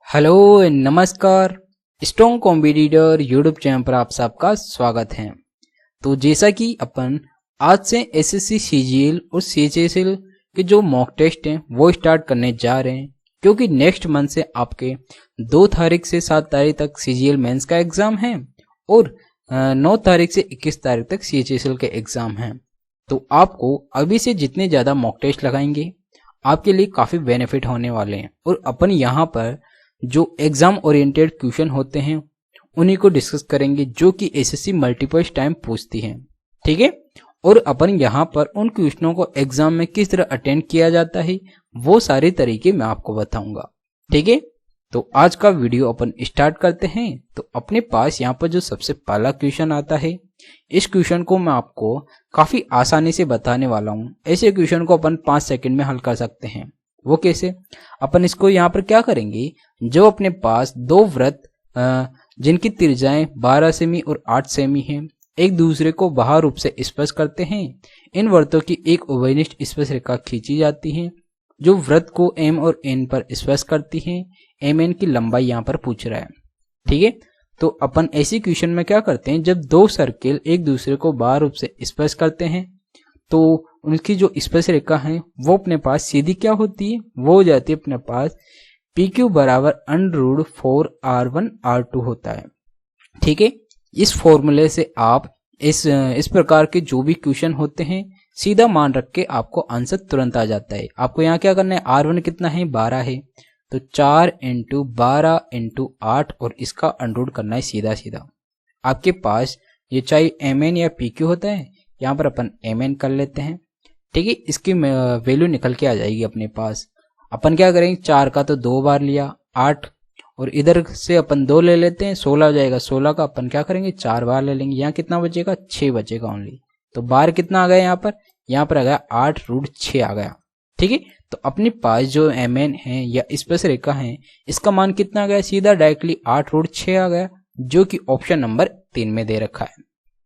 Hello नमस्कार। Strong competitor YouTube channel पर आप सबका स्वागत है। तो जैसा कि अपन आज से एसएससी सीजीएल और सीएचएसएल के जो मॉक टेस्ट हैं वो स्टार्ट करने जा रहे हैं, क्योंकि नेक्स्ट मंथ से आपके 2 तारीख से 7 तारीख तक सीजीएल मेंस का एग्जाम है और 9 तारीख से 21 तारीख तक सीएचएसएल के एग्जाम हैं। तो आपको अभी से जितने ज़्यादा मॉक टेस्ट लगाएंगे आपके लिए काफ़ी बेनिफिट होने वाले हैं। और अपन यहाँ पर जो एग्जाम ओरिएंटेड क्वेश्चन होते हैं उन्हीं को डिस्कस करेंगे जो कि एसएससी मल्टीपल टाइम पूछती है, ठीक है। और अपन यहाँ पर उन क्वेश्चनों को एग्जाम में किस तरह अटेंड किया जाता है वो सारे तरीके मैं आपको बताऊंगा, ठीक है। तो आज का वीडियो अपन स्टार्ट करते हैं। तो अपने पास यहाँ पर जो सबसे पहला क्वेश्चन आता है, इस क्वेश्चन को मैं आपको काफी आसानी से बताने वाला हूँ। ऐसे क्वेश्चन को अपन 5 सेकंड में हल कर सकते हैं। वो कैसे? अपन इसको यहाँ पर क्या करेंगे, जो अपने पास 2 वृत्त जिनकी त्रिज्याएं 12 सेमी और 8 सेमी हैं एक दूसरे को बाह्य रूप से स्पर्श करते हैं। इन वृत्तों की एक उभयनिष्ठ स्पर्श रेखा खींची जाती है जो वृत्त को एम और एन पर स्पर्श करती है। एम एन की लंबाई यहाँ पर पूछ रहा है, ठीक है। तो अपन ऐसी क्वेश्चन में क्या करते हैं, जब 2 सर्किल एक दूसरे को बाह्य रूप से स्पर्श करते हैं तो उनकी जो स्पर्श रेखा है वो अपने पास सीधी क्या होती है, वो हो जाती है अपने पास PQ बराबर √4R1R2 होता है, ठीक है। इस फॉर्मूले से आप इस प्रकार के जो भी क्वेश्चन होते हैं सीधा मान रख के आपको आंसर तुरंत आ जाता है। आपको यहाँ क्या करना है, R1 कितना है, 12 है, तो 4 × 12 × 8 और इसका अंडर करना है सीधा सीधा। आपके पास ये चाहे MN या PQ होता है, यहाँ पर अपन MN कर लेते हैं, ठीक है। इसकी वैल्यू निकल के आ जाएगी अपने पास। अपन क्या करेंगे, 4 का तो 2 बार लिया 8 और इधर से अपन 2 ले लेते हैं, 16 हो जाएगा। 16 का अपन क्या करेंगे, 4 बार ले लेंगे। यहाँ कितना बचेगा, 6 बचेगा ओनली। तो बार कितना आ गया यहाँ पर आ गया 8√6 आ गया, ठीक है। तो अपने पास जो MN है या स्पर्श रेखा है इसका मान कितना आ गया, सीधा डायरेक्टली 8√6 आ गया, जो कि ऑप्शन नंबर 3 में दे रखा है,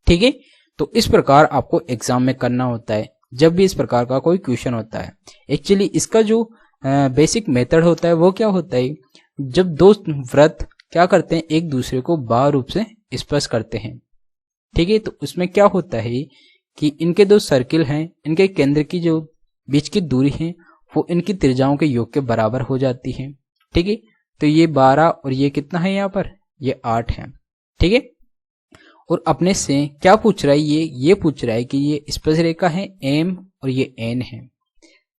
ठीक है। तो इस प्रकार आपको एग्जाम में करना होता है जब भी इस प्रकार का कोई क्वेश्चन होता है। एक्चुअली इसका जो बेसिक मेथड होता है वो क्या होता है, जब 2 वृत्त क्या करते हैं, एक दूसरे को बाह्य रूप से स्पर्श करते हैं, ठीक है। तो उसमें क्या होता है कि इनके 2 सर्किल हैं, इनके केंद्र की जो बीच की दूरी है वो इनकी त्रिज्याओं के योग के बराबर हो जाती है, ठीक है। तो ये 12 और ये कितना है, यहाँ पर ये 8 है, ठीक है। और अपने से क्या पूछ रहा है, ये पूछ रहा है कि ये स्पर्श रेखा है M और ये N है।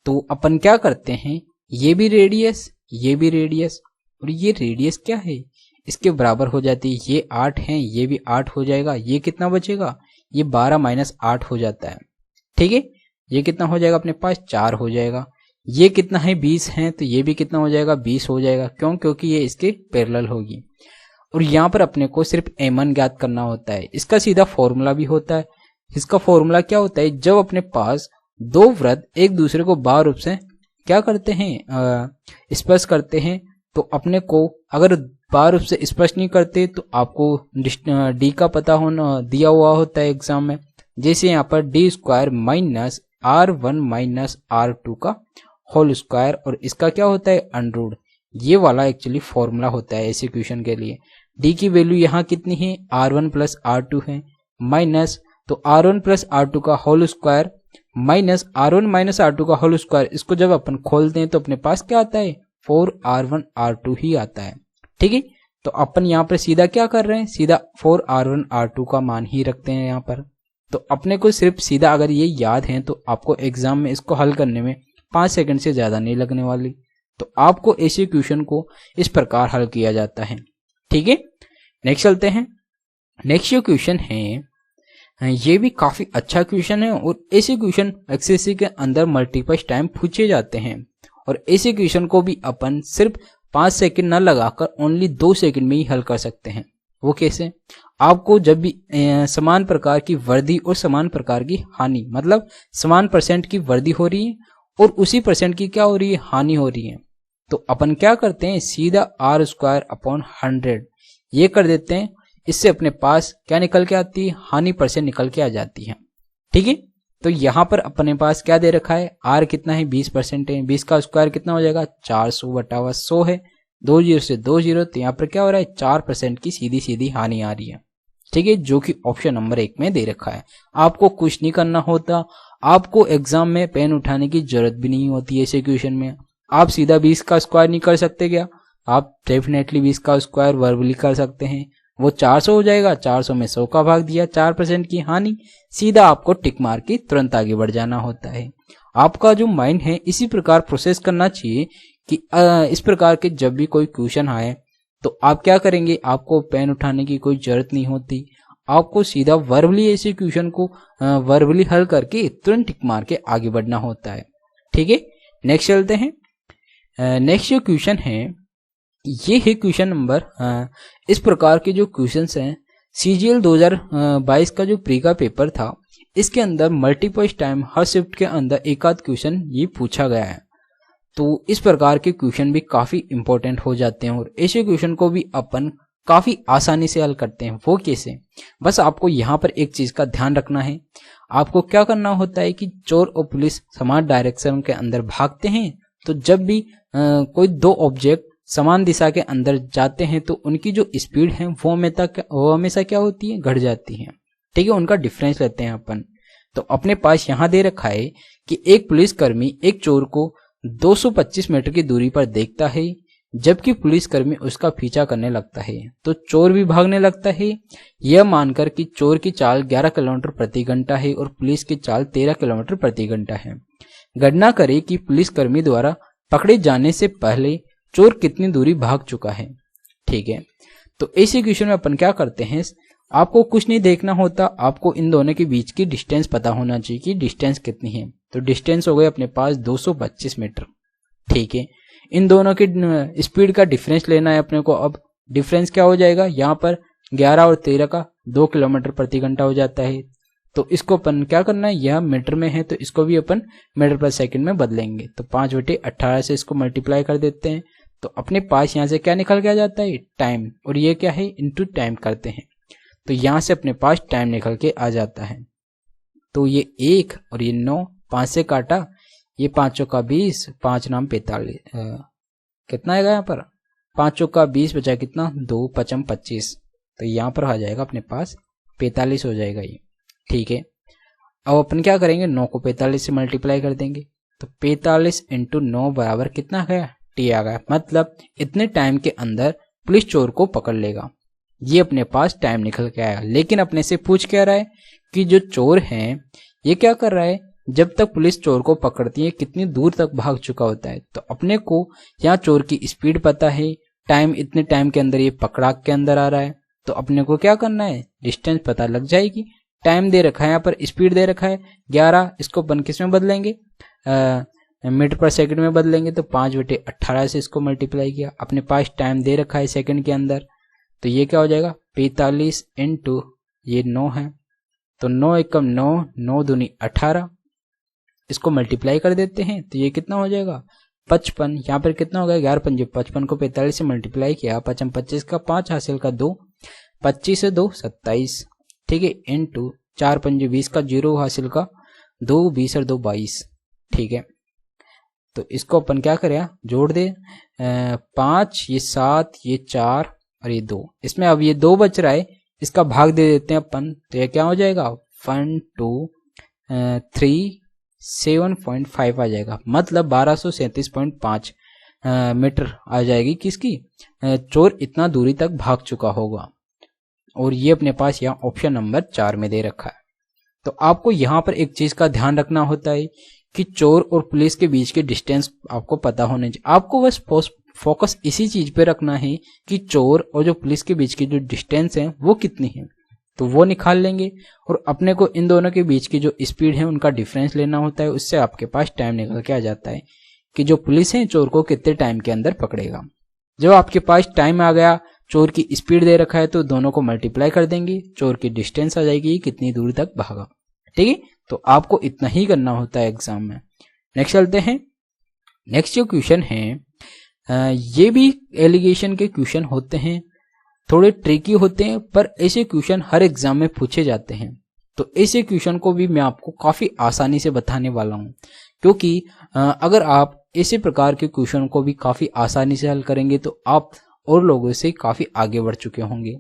तो अपन क्या करते हैं, ये भी रेडियस और ये रेडियस क्या है, इसके बराबर हो जाती है। ये 8 है, ये भी 8 हो जाएगा। ये कितना बचेगा, ये 12 - 8 हो जाता है, ठीक है। ये कितना हो जाएगा अपने पास, 4 हो जाएगा। ये कितना है, 20 है, तो ये भी कितना हो जाएगा, 20 हो जाएगा। क्यों, क्योंकि ये इसके पैरेलल होगी। और यहाँ पर अपने को सिर्फ M1 ज्ञात करना होता है। इसका सीधा फॉर्मूला भी होता है। इसका फॉर्मूला क्या होता है, जब अपने पास 2 वृत्त एक दूसरे को बाह्य रूप से क्या करते हैं, स्पर्श करते हैं, तो अपने को अगर बाह्य रूप से स्पर्श नहीं करते तो आपको D का पता होना दिया हुआ होता है एग्जाम में। जैसे यहाँ पर D² - R1 - R2 का होल स्क्वायर, और इसका क्या होता है, अंडर। ये वाला एक्चुअली फॉर्मूला होता है ऐसे क्वेश्चन के लिए। D की वैल्यू यहाँ कितनी है, R1 + R2 है, माइनस तो R1 + R2 का whole square minus R1 - R2 का होल स्क्वायर। इसको जब अपन खोलते हैं तो अपने पास क्या आता है, 4R1R2 ही आता है, ठीक है। तो अपन यहाँ पर सीधा क्या कर रहे हैं, सीधा 4R1R2 का मान ही रखते हैं यहाँ पर। तो अपने को सिर्फ सीधा अगर ये याद है तो आपको एग्जाम में इसको हल करने में 5 सेकंड से ज्यादा नहीं लगने वाली। तो आपको ऐसे क्वेश्चन को इस प्रकार हल किया जाता है, ठीक है। नेक्स्ट चलते हैं। नेक्स्ट जो क्वेश्चन है ये भी काफी अच्छा क्वेश्चन है और ऐसे क्वेश्चन एसएससी के अंदर मल्टीपल टाइम पूछे जाते हैं। और ऐसे क्वेश्चन को भी अपन सिर्फ 5 सेकंड न लगाकर ओनली 2 सेकंड में ही हल कर सकते हैं। वो कैसे, आपको जब भी समान प्रकार की वृद्धि और समान प्रकार की हानि, मतलब समान % की वृद्धि हो रही है और उसी % की क्या हो रही है, हानि हो रही है, तो अपन क्या करते हैं, सीधा R² / 100 ये कर देते हैं। इससे अपने पास क्या निकल के आती है, हानि % निकल के आ जाती है, ठीक है। तो यहाँ पर अपने पास क्या दे रखा है, R कितना है, 20% है, 20 का स्क्वायर कितना हो जाएगा, 400/100 है, 2 जीरो से 2 जीरो, तो यहाँ पर क्या हो रहा है 4% की सीधी सीधी हानि आ रही है। ठीक है, जो कि ऑप्शन नंबर 1 में दे रखा है। आपको कुछ नहीं करना होता, आपको एग्जाम में पेन उठाने की जरूरत भी नहीं होती है। ऐसे क्वेश्चन में आप सीधा 20 का स्क्वायर नहीं कर सकते क्या? आप डेफिनेटली 20 का स्क्वायर वर्बली कर सकते हैं। वो 400 हो जाएगा, 400 में 100 का भाग दिया, 4% की हानि, सीधा आपको टिक मार के तुरंत आगे बढ़ जाना होता है। आपका जो माइंड है इसी प्रकार प्रोसेस करना चाहिए कि इस प्रकार के जब भी कोई क्वेश्चन आए तो आप क्या करेंगे, आपको पेन उठाने की कोई जरूरत नहीं होती, आपको सीधा वर्बली ऐसे क्वेश्चन को वर्बली हल करके तुरंत टिक मार के आगे बढ़ना होता है। ठीक है, नेक्स्ट चलते हैं। नेक्स्ट जो क्वेश्चन है ये है क्वेश्चन नंबर, इस प्रकार के जो क्वेश्चंस हैं CGL 2022 का जो प्री का पेपर था, इसके अंदर मल्टीपल टाइम हर शिफ्ट के अंदर एक आध क्वेश्चन ये पूछा गया है। तो इस प्रकार के क्वेश्चन भी काफी इंपॉर्टेंट हो जाते हैं और ऐसे क्वेश्चन को भी अपन काफी आसानी से हल करते हैं। वो कैसे? बस आपको यहाँ पर एक चीज का ध्यान रखना है। आपको क्या करना होता है कि चोर और पुलिस समान डायरेक्शन के अंदर भागते हैं, तो जब भी कोई दो ऑब्जेक्ट समान दिशा के अंदर जाते हैं तो उनकी जो स्पीड है वो हमेशा क्या होती है, घट जाती है। ठीक है, उनका डिफरेंस लेते हैं अपन। तो अपने पास यहाँ दे रखा है कि एक पुलिसकर्मी एक चोर को 225 मीटर की दूरी पर देखता है, जबकि पुलिसकर्मी उसका पीछा करने लगता है तो चोर भी भागने लगता है, यह मानकर कि चोर की चाल 11 किलोमीटर प्रति घंटा है और पुलिस की चाल 13 किलोमीटर प्रति घंटा है। गणना करें कि पुलिसकर्मी द्वारा पकड़े जाने से पहले चोर कितनी दूरी भाग चुका है। ठीक है, तो ऐसे क्वेश्चन में अपन क्या करते हैं, आपको कुछ नहीं देखना होता, आपको इन दोनों के बीच की डिस्टेंस पता होना चाहिए कि डिस्टेंस कितनी है। तो डिस्टेंस हो गई अपने पास 225 मीटर। ठीक है, इन दोनों की स्पीड का डिफरेंस लेना है अपने को। अब डिफरेंस क्या हो जाएगा, यहाँ पर 11 और 13 का 2 किलोमीटर प्रति घंटा हो जाता है। तो इसको अपन क्या करना है, यह मीटर में है तो इसको भी अपन मीटर पर सेकंड में बदलेंगे। तो 5/18 से इसको मल्टीप्लाई कर देते हैं तो अपने पास यहाँ से क्या निकल के आ जाता है, टाइम, और ये क्या है, इनटू टाइम करते हैं तो यहाँ से अपने पास टाइम निकल के आ जाता है। तो ये 1 और ये 9, 5 से काटा, ये 5 चौका 20, 5 नाम 45, कितना आएगा यहाँ पर, 5 चौका 20 बचा कितना, 2 पचम 25, तो यहाँ पर आ जाएगा अपने पास 45 हो जाएगा ये। ठीक है, अब अपन क्या करेंगे, 9 को 45 से मल्टीप्लाई कर देंगे तो 45 × 9 बराबर कितना गया, T आ गया। मतलब इतने टाइम के अंदर पुलिस चोर को पकड़ लेगा। ये अपने पास टाइम निकल के आया। लेकिन अपने से पूछ क्या रहा है कि जो चोर है ये क्या कर रहा है, जब तक पुलिस चोर को पकड़ती है कितनी दूर तक भाग चुका होता है। तो अपने को यहाँ चोर की स्पीड पता है, टाइम, इतने टाइम के अंदर ये पकड़ा के अंदर आ रहा है, तो अपने को क्या करना है, डिस्टेंस पता लग जाएगी। टाइम दे रखा है, यहाँ पर स्पीड दे रखा है 11, इसको अपन किस में बदलेंगे, मीटर पर सेकंड में बदलेंगे। तो 5/18 से इसको मल्टीप्लाई किया, अपने पास टाइम दे रखा है सेकंड के अंदर, तो ये क्या हो जाएगा 45 × ये 9 है तो 9 एकम 9, 9 दूनी 18, इसको मल्टीप्लाई कर देते हैं तो ये कितना हो जाएगा 55। यहाँ पर कितना हो गया 11 पंजे 55 को 45 से मल्टीप्लाई किया, 5 25 का 5 हासिल का 2, 25 से 2 27। ठीक है, × 4 पंजे 20 का 0 हासिल का 2, 20 और 2 22। ठीक है, तो इसको अपन क्या करें, जोड़ दे, 5 ये 7 ये 4 और ये 2, इसमें अब ये 2 बच रहा है, इसका भाग दे देते हैं अपन, तो ये क्या हो जाएगा 1 2 3 7.5 आ जाएगा। मतलब 1237.5 मीटर आ जाएगी किसकी, चोर इतना दूरी तक भाग चुका होगा। और ये अपने पास यहाँ ऑप्शन नंबर 4 में दे रखा है। तो आपको यहाँ पर एक चीज का ध्यान रखना होता है कि चोर और पुलिस के बीच के डिस्टेंस आपको पता होने चाहिए। आपको बस फोकस इसी चीज पे रखना है कि चोर और जो पुलिस के बीच की जो डिस्टेंस है वो कितनी है, तो वो निकाल लेंगे। और अपने को इन दोनों के बीच की जो स्पीड है उनका डिफरेंस लेना होता है, उससे आपके पास टाइम निकल के आ जाता है कि जो पुलिस है चोर को कितने टाइम के अंदर पकड़ेगा। जब आपके पास टाइम आ गया, चोर की स्पीड दे रखा है, तो दोनों को मल्टीप्लाई कर देंगे, चोर की डिस्टेंस आ जाएगी कितनी दूरी तक भागा। ठीक है, तो आपको इतना ही करना होता है एग्जाम में। नेक्स्ट चलते हैं। नेक्स्ट जो क्वेश्चन है, ये भी एलिगेशन के क्वेश्चन होते हैं, थोड़े ट्रिकी होते हैं, पर ऐसे क्वेश्चन हर एग्जाम में पूछे जाते हैं। तो ऐसे क्वेश्चन को भी मैं आपको काफी आसानी से बताने वाला हूं, क्योंकि अगर आप इसी प्रकार के क्वेश्चन को भी काफी आसानी से हल करेंगे तो आप और लोगों से काफी आगे बढ़ चुके होंगे।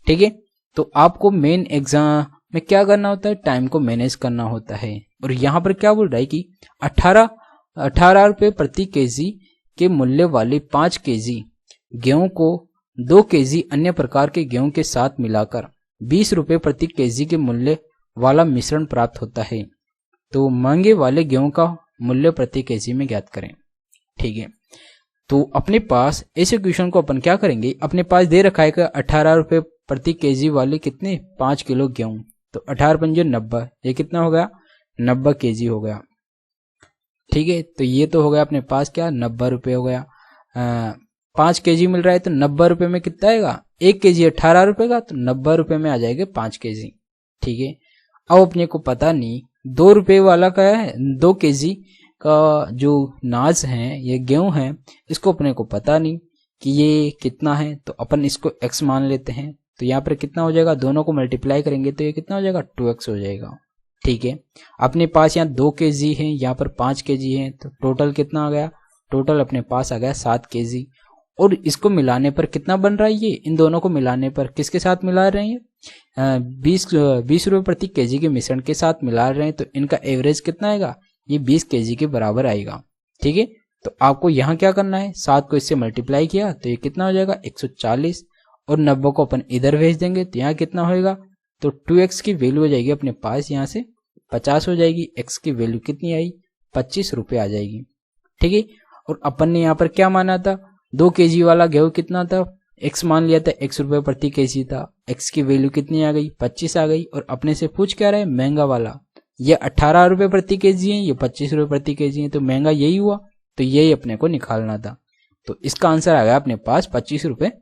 ठीक है, तो आपको मेन एग्जाम में क्या करना होता है, टाइम को मैनेज करना होता है। और यहाँ पर क्या बोल रहा है कि 18 रुपये प्रति केजी के मूल्य वाले 5 केजी गेहूं को 2 केजी अन्य प्रकार के गेहूं के साथ मिलाकर 20 रुपये प्रति केजी के मूल्य वाला मिश्रण प्राप्त होता है। तो महंगे वाले गेहूं का मूल्य प्रति केजी में ज्ञात करें। ठीक है, तो अपने पास ऐसे क्वेश्चन को अपन क्या करेंगे, अपने पास दे रखा है 18 रुपये प्रति केजी वाले कितने 5 किलो गेहूं, तो 18 पंजे 90, ये कितना हो गया 90 केजी हो गया। ठीक है, तो ये तो हो गया अपने पास क्या 90 रुपये हो गया। 5 केजी मिल रहा है तो 90 रुपये में कितना आएगा, 1 केजी 18 रुपये का, तो 90 रुपये में आ जाएगा 5 केजी। ठीक है, अब अपने को पता नहीं 2 रुपये वाला का है, 2 केजी का जो नाज है ये गेहूं है, इसको अपने को पता नहीं कि ये कितना है, तो अपन इसको x मान लेते हैं। तो यहाँ पर कितना हो जाएगा, दोनों को मल्टीप्लाई करेंगे तो ये कितना हो जाएगा 2x हो जाएगा। ठीक है, अपने पास यहाँ 2 केजी है, यहाँ पर 5 केजी है, तो टोटल कितना आ गया, टोटल अपने पास आ गया 7 केजी। और इसको मिलाने पर कितना बन रहा है, ये इन दोनों को मिलाने पर किसके साथ मिला रहे हैं, 20 रुपये प्रति केजी के मिश्रण के साथ मिला रहे हैं, तो इनका एवरेज कितना आएगा, ये 20 केजी के बराबर आएगा। ठीक है, तो आपको यहाँ क्या करना है, 7 को इससे मल्टीप्लाई किया तो ये कितना हो जाएगा 140, और 90 को अपन इधर भेज देंगे तो यहाँ कितना होएगा, तो 2x की वैल्यू हो जाएगी अपने पास यहाँ से 50 हो जाएगी, x की वैल्यू कितनी आई 25 रुपये आ जाएगी। ठीक है, और अपन ने यहाँ पर क्या माना था, 2 केजी वाला गेहूं कितना था, x मान लिया था, x रुपये प्रति केजी था, x की वैल्यू कितनी आ गई 25 आ गई। और अपने से पूछ क्या रहा है, महंगा वाला, ये 18 रुपये प्रति केजी है, ये 25 रुपये प्रति केजी है, तो महंगा यही हुआ, तो यही अपने को निकालना था। तो इसका आंसर आ गया अपने पास 25 रुपये,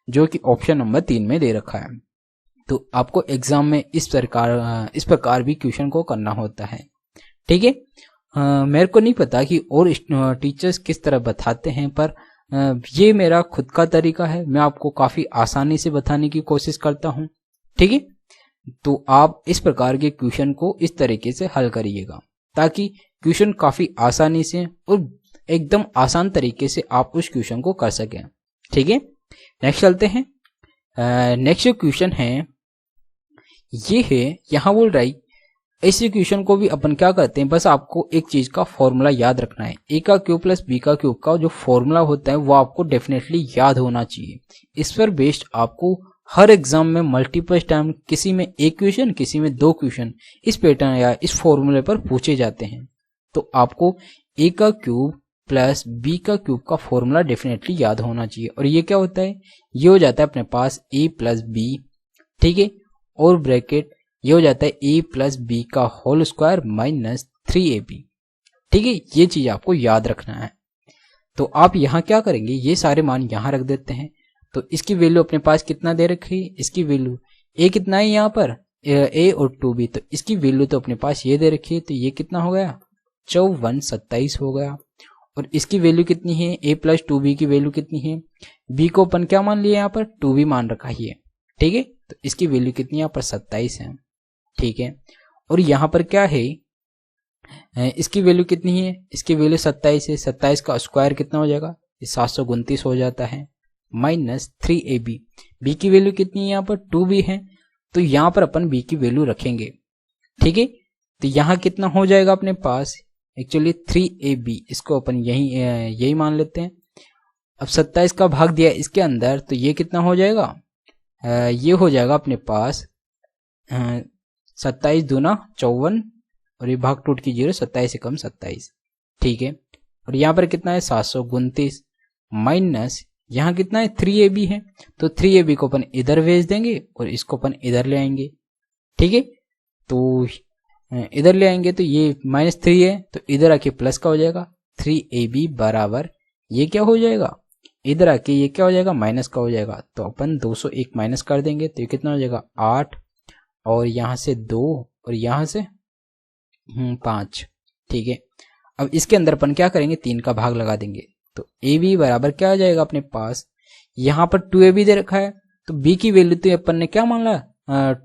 जो कि ऑप्शन नंबर 3 में दे रखा है। तो आपको एग्जाम में इस प्रकार भी क्वेश्चन को करना होता है। ठीक है, मेरे को नहीं पता कि और टीचर्स किस तरह बताते हैं, पर ये मेरा खुद का तरीका है, मैं आपको काफी आसानी से बताने की कोशिश करता हूँ। ठीक है, तो आप इस प्रकार के क्वेश्चन को इस तरीके से हल करिएगा ताकि क्वेश्चन काफी आसानी से और एकदम आसान तरीके से आप उस क्वेश्चन को कर सकें। ठीक है, नेक्स्ट चलते हैं। नेक्स्ट क्वेश्चन है, ये है, यहाँ बोल रहा है ऐसे क्वेश्चन को भी अपन क्या करते हैं, बस आपको एक चीज का फॉर्मूला याद रखना है, a का क्यूब प्लस b का क्यूब का जो फॉर्मूला होता है वो आपको डेफिनेटली याद होना चाहिए। इस पर बेस्ड आपको हर एग्जाम में मल्टीपल टाइम किसी में एक क्वेश्चन किसी में 2 क्वेश्चन इस पैटर्न या इस फॉर्मूले पर पूछे जाते हैं। तो आपको a का क्यूब प्लस b का क्यूब का फॉर्मूला डेफिनेटली याद होना चाहिए। और ये क्या होता है, ये हो जाता है अपने पास a प्लस b, ठीक है, और ब्रैकेट ये हो जाता है a प्लस बी का होल स्क्वायर माइनस 3ab। ठीक है, ये चीज आपको याद रखना है। तो आप यहाँ क्या करेंगे, ये सारे मान यहाँ रख देते हैं। तो इसकी वैल्यू अपने पास कितना दे रखी है, इसकी वैल्यू a कितना है यहाँ पर, a और 2b, तो इसकी वैल्यू तो अपने पास ये दे रखी है, तो ये कितना हो गया 5427 हो गया। और इसकी वैल्यू कितनी है, a प्लस 2b की वैल्यू कितनी है, b को अपन क्या मान लिया यहाँ पर 2b मान रखा है। ठीक है, तो इसकी वैल्यू कितनी यहाँ पर 27 है। ठीक है, और यहाँ पर क्या है, इसकी वैल्यू कितनी है, इसकी वैल्यू 27 है, 27 का स्क्वायर कितना हो जाएगा, 729 हो जाता है, माइनस 3ab। b की वैल्यू कितनी है यहाँ पर 2b है, तो यहाँ पर अपन b की वैल्यू रखेंगे। ठीक है, तो यहाँ कितना हो जाएगा अपने पास, एक्चुअली 3ab, इसको अपन यही मान लेते हैं। अब 27 का भाग दिया इसके अंदर, तो ये कितना हो जाएगा, ये हो जाएगा अपने पास 27 दूना 54, और ये भाग टूट की 0, 27 से कम 27। ठीक है, और यहाँ पर कितना है 729, माइनस यहाँ कितना है 3ab है, तो 3ab को अपन इधर भेज देंगे और इसको अपन इधर ले आएंगे। ठीक है, तो इधर ले आएंगे तो ये -3 है, तो इधर आके प्लस का हो जाएगा 3ab बराबर, ये क्या हो जाएगा, इधर आके ये क्या हो जाएगा माइनस का हो जाएगा। तो अपन 201 माइनस कर देंगे तो ये कितना हो जाएगा 8, और यहाँ से 2 और यहाँ से 5। ठीक है, अब इसके अंदर अपन क्या करेंगे, 3 का भाग लगा देंगे, तो ab बराबर क्या हो जाएगा अपने पास, यहाँ पर 2ab दे रखा है, तो b की वैल्यू तो अपन ने क्या मान ला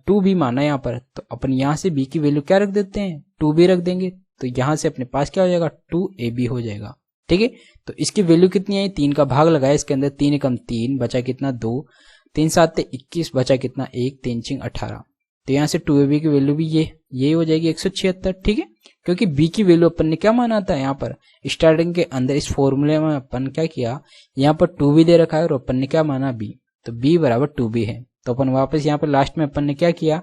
2b माना यहाँ पर, तो अपन यहाँ से b की वैल्यू क्या रख देते हैं 2b रख देंगे, तो यहाँ से अपने पास क्या हो जाएगा 2ab हो जाएगा। ठीक है। तो इसकी वैल्यू कितनी आई, 3 का भाग लगाया इसके अंदर, 3 एकम 3 बचा कितना 2, 3 7 21 बचा कितना 1, 3 6 18। तो यहाँ से 2ab की वैल्यू भी ये हो जाएगी 176। ठीक है, क्योंकि b की वैल्यू अपन ने क्या माना था, यहाँ पर स्टार्टिंग के अंदर इस फॉर्मूले में अपन क्या किया, यहाँ पर 2b दे रखा है और अपन ने क्या माना b, तो b बराबर 2b है। तो अपन वापस यहाँ पर लास्ट में अपन ने क्या किया,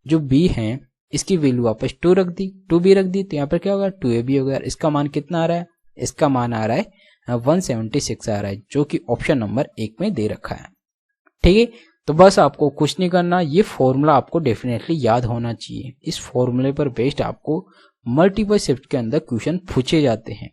जो b है इसकी वैल्यू वापस 2 रख दी, 2b रख दी, तो यहाँ पर क्या होगा 2ab हो गया। इसका मान कितना आ रहा है, इसका मान आ रहा है 176 आ रहा है, जो कि ऑप्शन नंबर 1 में दे रखा है। ठीक है, तो बस आपको कुछ नहीं करना, ये फॉर्मूला आपको डेफिनेटली याद होना चाहिए। इस फॉर्मूले पर बेस्ड आपको मल्टीपल शिफ्ट के अंदर क्वेश्चन पूछे जाते हैं।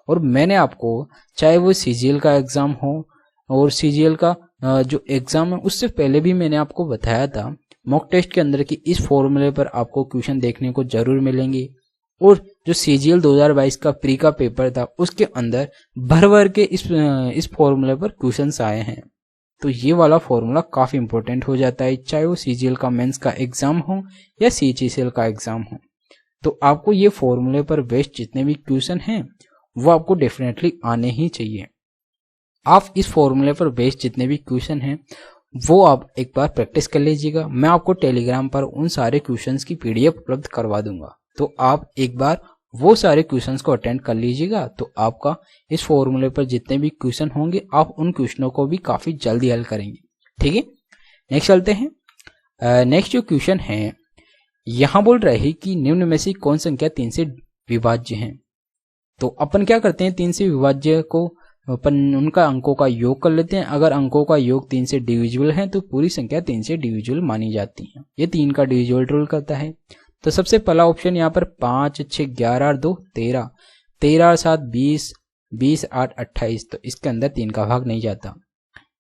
और मैंने आपको चाहे वो सीजीएल का एग्जाम हो और सीजीएल का जो एग्जाम है उससे पहले भी मैंने आपको बताया था मॉक टेस्ट के अंदर कि इस फॉर्मूले पर आपको क्वेश्चन देखने को जरूर मिलेंगे। और जो सीजीएल 2022 का प्री का पेपर था उसके अंदर भर भर के इस फॉर्मूले पर क्वेश्चंस आए हैं। तो ये वाला फॉर्मूला काफी इंपॉर्टेंट हो जाता है, चाहे वो सीजीएल का मेंस का एग्जाम हो या सीजीएल का एग्जाम हो। तो आपको ये फॉर्मूले पर बेस्ड जितने भी क्वेश्चन हैं वो आपको डेफिनेटली आने ही चाहिए। आप इस फॉर्मूले पर बेस्ड जितने भी क्वेश्चन हैं वो आप एक बार प्रैक्टिस कर लीजिएगा। मैं आपको टेलीग्राम पर उन सारे क्वेश्चंस की पीडीएफ उपलब्ध करवा दूंगा, तो आप एक बार वो सारे क्वेश्चंस को अटेंड कर लीजिएगा। तो आपका इस फॉर्मूले पर जितने भी क्वेश्चन होंगे आप उन क्वेश्चनों को भी काफी जल्दी हल करेंगे। ठीक है, नेक्स्ट चलते हैं। नेक्स्ट जो क्वेश्चन है यहां बोल रहे हैं कि निम्न में से कौन संख्या 3 से विभाज्य है। तो अपन क्या करते हैं, 3 से विभाज्य को अपन उनका अंकों का योग कर लेते हैं। अगर अंकों का योग 3 से डिविजिबल है तो पूरी संख्या 3 से डिविजिबल मानी जाती है। ये 3 का डिविजिबल रूल करता है। तो सबसे पहला ऑप्शन यहाँ पर 5 6 11 और 2 13, 13 और 7 20, 20 8 28। तो इसके अंदर 3 का भाग नहीं जाता।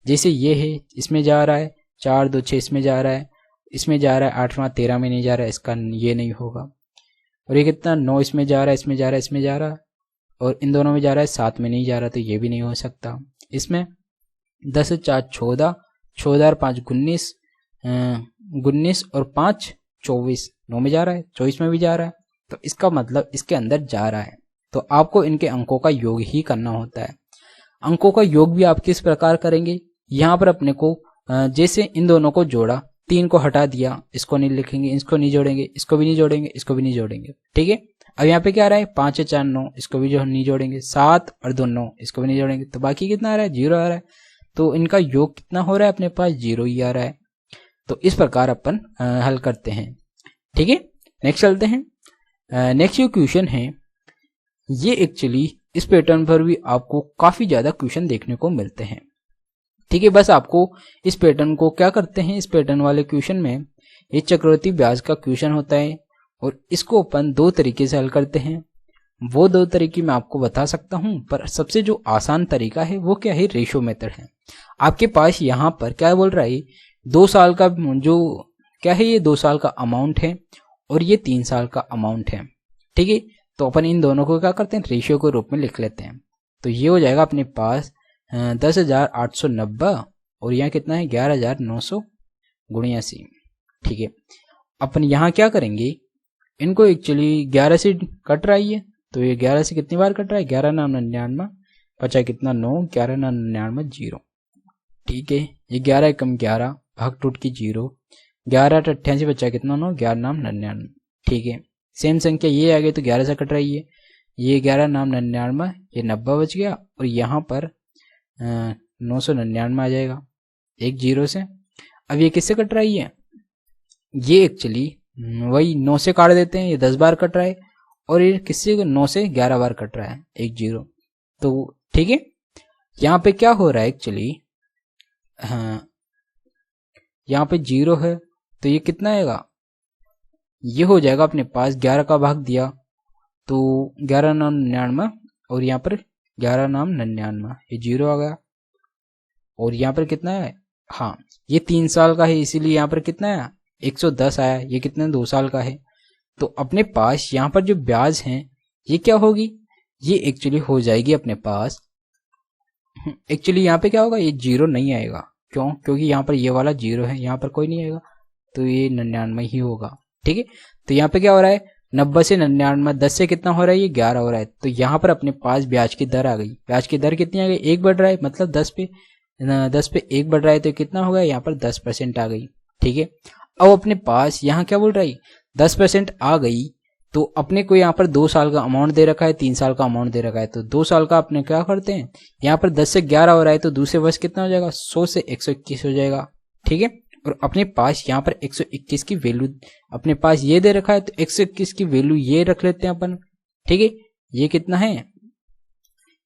जैसे ये है इसमें जा रहा है, 4 2 6 इसमें जा रहा है, इसमें जा रहा है, 8 5 13 में नहीं जा रहा है, इसका ये नहीं होगा। और ये कितना 9 इसमें जा रहा है, इसमें जा रहा है, इसमें जा रहा है, और इन दोनों में जा रहा है, 7 में नहीं जा रहा, तो ये भी नहीं हो सकता। इसमें 10 4 14, 14 और 5 19, 19 और 5 24, 9 में जा रहा है, 24 में भी जा रहा है, तो इसका मतलब इसके अंदर जा रहा है। तो आपको इनके अंकों का योग ही करना होता है। अंकों का योग भी आप किस प्रकार करेंगे, यहाँ पर अपने को जैसे इन दोनों को जोड़ा, 3 को हटा दिया, इसको नहीं लिखेंगे, इसको नहीं जोड़ेंगे, इसको भी नहीं जोड़ेंगे, इसको भी नहीं जोड़ेंगे। ठीक है, अब यहाँ पे क्या आ रहा है 5 4 9, इसको भी जो नहीं जोड़ेंगे, 7 और 2 9, इसको भी नहीं जोड़ेंगे, तो बाकी कितना आ रहा है 0 आ रहा है। तो इनका योग कितना हो रहा है अपने पास 0 ही आ रहा है। तो इस प्रकार अपन हल करते हैं। ठीक है, नेक्स्ट चलते हैं। नेक्स्ट जो क्वेश्चन है ये एक्चुअली इस पैटर्न पर भी आपको काफी ज्यादा क्वेश्चन देखने को मिलते हैं। ठीक है, बस आपको इस पैटर्न को क्या करते हैं, इस पैटर्न वाले क्वेश्चन में ये चक्रवृद्धि ब्याज का क्वेश्चन होता है और इसको अपन 2 तरीके से हल करते हैं। वो 2 तरीके मैं आपको बता सकता हूं, पर सबसे जो आसान तरीका है वो क्या है, रेशियो मेथड है। आपके पास यहाँ पर क्या बोल रहा है 2 साल का जो क्या है, ये 2 साल का अमाउंट है और ये 3 साल का अमाउंट है। ठीक है, तो अपन इन दोनों को क्या करते हैं, रेशियो के रूप में लिख लेते हैं। तो ये हो जाएगा अपने पास 10,890 और यहाँ कितना है 11,900 × 80। ठीक है, अपन यहाँ क्या करेंगे, इनको एक्चुअली 11 से कट रहा है, तो ये 11 से कितनी बार कट रहा है, 11 9 99, बचा कितना 9, 11 9 99 0। ठीक है, ये 11 कम 11 भाग टूट की 0, 11 8 88 बचा कितना 9, 11 9 99। ठीक है, सेम संख्या ये आ गई तो 11 से कट रही है, ये 11 9 99, ये 90 बच गया और यहाँ पर 999 आ जाएगा एक 0 से। अब ये किससे कट रही है, ये एक्चुअली वही 9 से काट देते हैं, ये 10 बार कट रहा है और ये किससे 9 से 11 बार कट रहा है एक 0। तो ठीक है, यहाँ पे क्या हो रहा है एक्चुअली, हाँ यहाँ पे 0 है तो ये कितना आएगा, ये हो जाएगा अपने पास 11 का भाग दिया तो 11 9 99 और यहाँ पर 11 9 99, ये 0 आ गया। और यहाँ पर कितना है, हाँ ये 3 साल का है इसीलिए यहाँ पर कितना है 110 आया, ये कितना 2 साल का है। तो अपने पास यहाँ पर जो ब्याज है ये क्या होगी, ये एक्चुअली हो जाएगी अपने पास, एक्चुअली यहाँ पे क्या होगा, ये 0 नहीं आएगा, क्यों, क्योंकि यहाँ पर ये वाला 0 है, यहाँ पर कोई नहीं आएगा, तो ये 99 ही होगा। ठीक है, तो यहाँ पे क्या हो रहा है 90 से 99, 10 से कितना हो रहा है, ये 11 हो रहा है। तो यहाँ पर अपने पास ब्याज की दर आ गई। ब्याज की दर कितनी आ गई, 1 बढ़ रहा है, मतलब 10 पे 1 बढ़ रहा है, तो कितना होगा, यहाँ पर 10% आ गई। ठीक है, अब अपने पास यहाँ क्या बोल रहा है, 10% आ गई। तो अपने को यहाँ पर 2 साल का अमाउंट दे रखा है, 3 साल का अमाउंट दे रखा है। तो 2 साल का अपने क्या करते हैं, यहाँ पर 10 से 11 हो रहा है, तो दूसरे वर्ष कितना हो जाएगा, 100 से 121 हो जाएगा। ठीक है, और अपने पास यहाँ पर 121 की वैल्यू अपने पास ये दे रखा है, तो 121 की वैल्यू ये रख लेते हैं अपन। ठीक है, ये कितना है,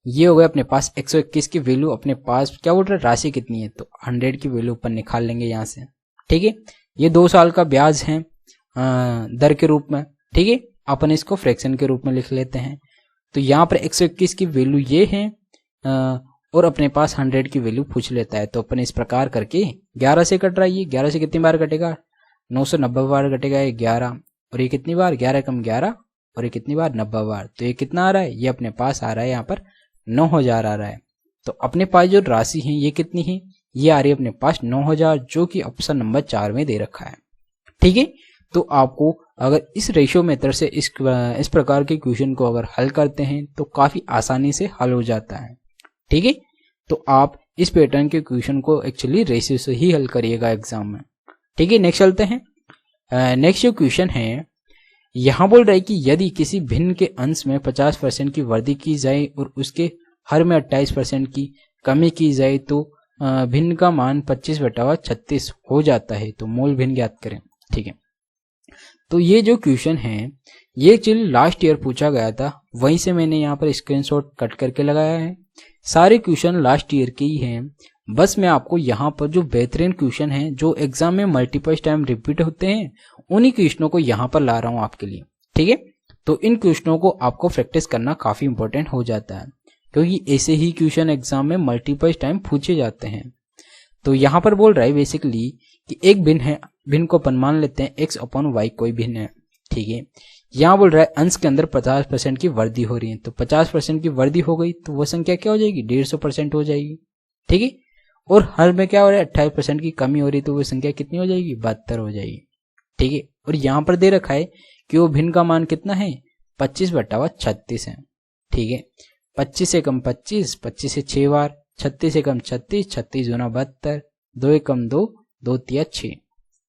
ये हो गया अपने पास 121 की वैल्यू। अपने पास क्या बोल रहा है, राशि कितनी है, तो 100 की वैल्यू अपन निकाल लेंगे यहाँ से। ठीक है, ये 2 साल का ब्याज है दर के रूप में। ठीक है, अपन इसको फ्रैक्शन के रूप में लिख लेते हैं। तो यहाँ पर 121 की वैल्यू ये है और अपने पास 100 की वैल्यू पूछ लेता है। तो अपन इस प्रकार करके 11 से कट रहा है, ये 11 से कितनी बार कटेगा, 990 बार कटेगा ये 11, और ये कितनी बार, 11 कम 11, और ये कितनी बार, 90 बार। तो ये कितना आ रहा है, ये अपने पास आ रहा है यहाँ पर 9000 आ रहा है। तो अपने पास जो राशि है ये कितनी है, ये आ रही है अपने पास 9000, जो कि ऑप्शन नंबर 4 में दे रखा है। ठीक है, तो आपको अगर इस रेशियो मेथड से इस प्रकार के क्वेश्चन को अगर हल करते हैं तो काफी आसानी से हल हो जाता है। ठीक है, तो आप इस पैटर्न के क्वेश्चन को एक्चुअली रेशियो से ही हल करिएगा एग्जाम में। ठीक है, नेक्स्ट चलते हैं। नेक्स्ट जो क्वेश्चन है, यहाँ बोल रहा है कि यदि किसी भिन्न के अंश में 50% की वृद्धि की जाए और उसके हर में 28% की कमी की जाए तो भिन्न का मान 25/36 हो जाता है। तो मूल भिन्न ज्ञात करें। ठीक है, तो ये जो क्वेश्चन है ये एक्चुअली लास्ट ईयर पूछा गया था, वहीं से मैंने यहाँ पर स्क्रीनशॉट कट करके लगाया है। सारे क्वेश्चन लास्ट ईयर के ही हैं, बस मैं आपको यहाँ पर जो बेहतरीन क्वेश्चन हैं जो एग्जाम में मल्टीपल टाइम रिपीट होते हैं उन्हीं क्वेश्चनों को यहाँ पर ला रहा हूँ आपके लिए। ठीक है, तो इन क्वेश्चनों को आपको प्रैक्टिस करना काफी इंपॉर्टेंट हो जाता है, क्योंकि ऐसे ही क्वेश्चन एग्जाम में मल्टीपल टाइम पूछे जाते हैं। तो यहाँ पर बोल रहा है बेसिकली कि एक भिन्न है, भिन्न को अपन मान लेते हैं x/y कोई भिन्न है। ठीक है, यहाँ बोल रहा है अंश के अंदर 50% की वृद्धि हो रही है, तो 50% की वृद्धि हो गई तो वो संख्या क्या हो जाएगी, 150% हो जाएगी। ठीक है, और हर में क्या हो रहा है, 28% की कमी हो रही, तो वो संख्या कितनी हो जाएगी, 72 हो जाएगी। ठीक है, और यहाँ पर दे रखा है कि वो भिन्न का मान कितना है, 25/36 है। ठीक है, 25 से कम 25, 25 से 6 बार, 36 से कम 36, 36 दूना 72, 2 कम 2, 2 तिया 6।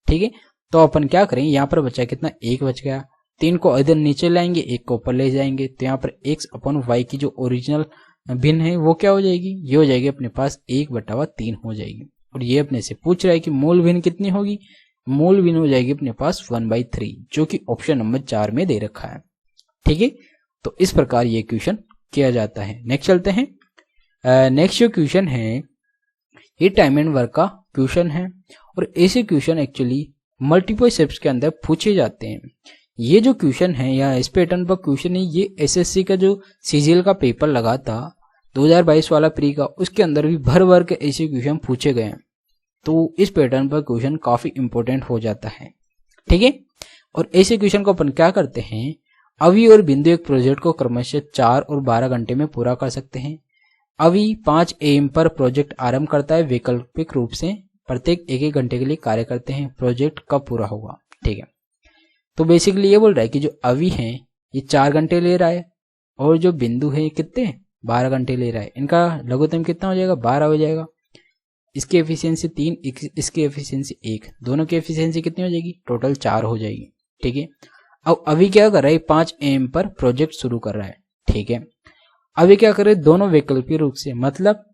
ठीक है, तो अपन क्या करेंगे, यहाँ पर बचा कितना, 1 बच गया। 3 को इधर नीचे लाएंगे, 1 को ऊपर ले जाएंगे, तो यहाँ पर x/y की जो ओरिजिनल भिन्न है वो क्या हो जाएगी, ये हो जाएगी अपने पास 1/3 हो जाएगी। और ये अपने से पूछ रहा है कि मूल भिन्न कितनी होगी, मूल भिन्न हो जाएगी अपने पास 1/3, जो कि ऑप्शन नंबर 4 में दे रखा है। ठीक है, तो इस प्रकार ये क्वेश्चन किया जाता है। नेक्स्ट चलते हैं। नेक्स्ट जो क्वेश्चन है ये टाइम एंड वर्क का क्वेश्चन है, और ऐसे क्वेश्चन एक्चुअली मल्टीपल स्टेप्स के अंदर पूछे जाते हैं। ये जो क्वेश्चन है या इस पैटर्न पर क्वेश्चन है, ये एसएससी का जो सीजीएल का पेपर लगा था 2022 वाला प्री का, उसके अंदर भी भर भर के ऐसे क्वेश्चन पूछे गए हैं। तो इस पैटर्न पर क्वेश्चन काफी इंपॉर्टेंट हो जाता है। ठीक है, और ऐसे क्वेश्चन को अपन क्या करते हैं, अवि और बिंदु एक प्रोजेक्ट को क्रमशः 4 और 12 घंटे में पूरा कर सकते हैं। अवि 5 AM पर प्रोजेक्ट आरंभ करता है, वैकल्पिक रूप से प्रत्येक 1-1 घंटे के लिए कार्य करते हैं। प्रोजेक्ट कब पूरा होगा। ठीक है, तो बेसिकली ये बोल रहा है कि जो अवि है ये 4 घंटे ले रहा है, और जो बिंदु है कितने, 12 घंटे ले रहा है। इनका लघुत्तम कितना हो जाएगा, 12 हो जाएगा। इसकी एफिशिएंसी 3, इसकी एफिशिएंसी 1, दोनों की एफिशिएंसी कितनी हो जाएगी, टोटल 4 हो जाएगी। ठीक है, अब अभी क्या कर रहा है, 5 AM पर प्रोजेक्ट शुरू कर रहा है। ठीक है, अभी क्या करे, दोनों वैकल्पिक रूप से मतलब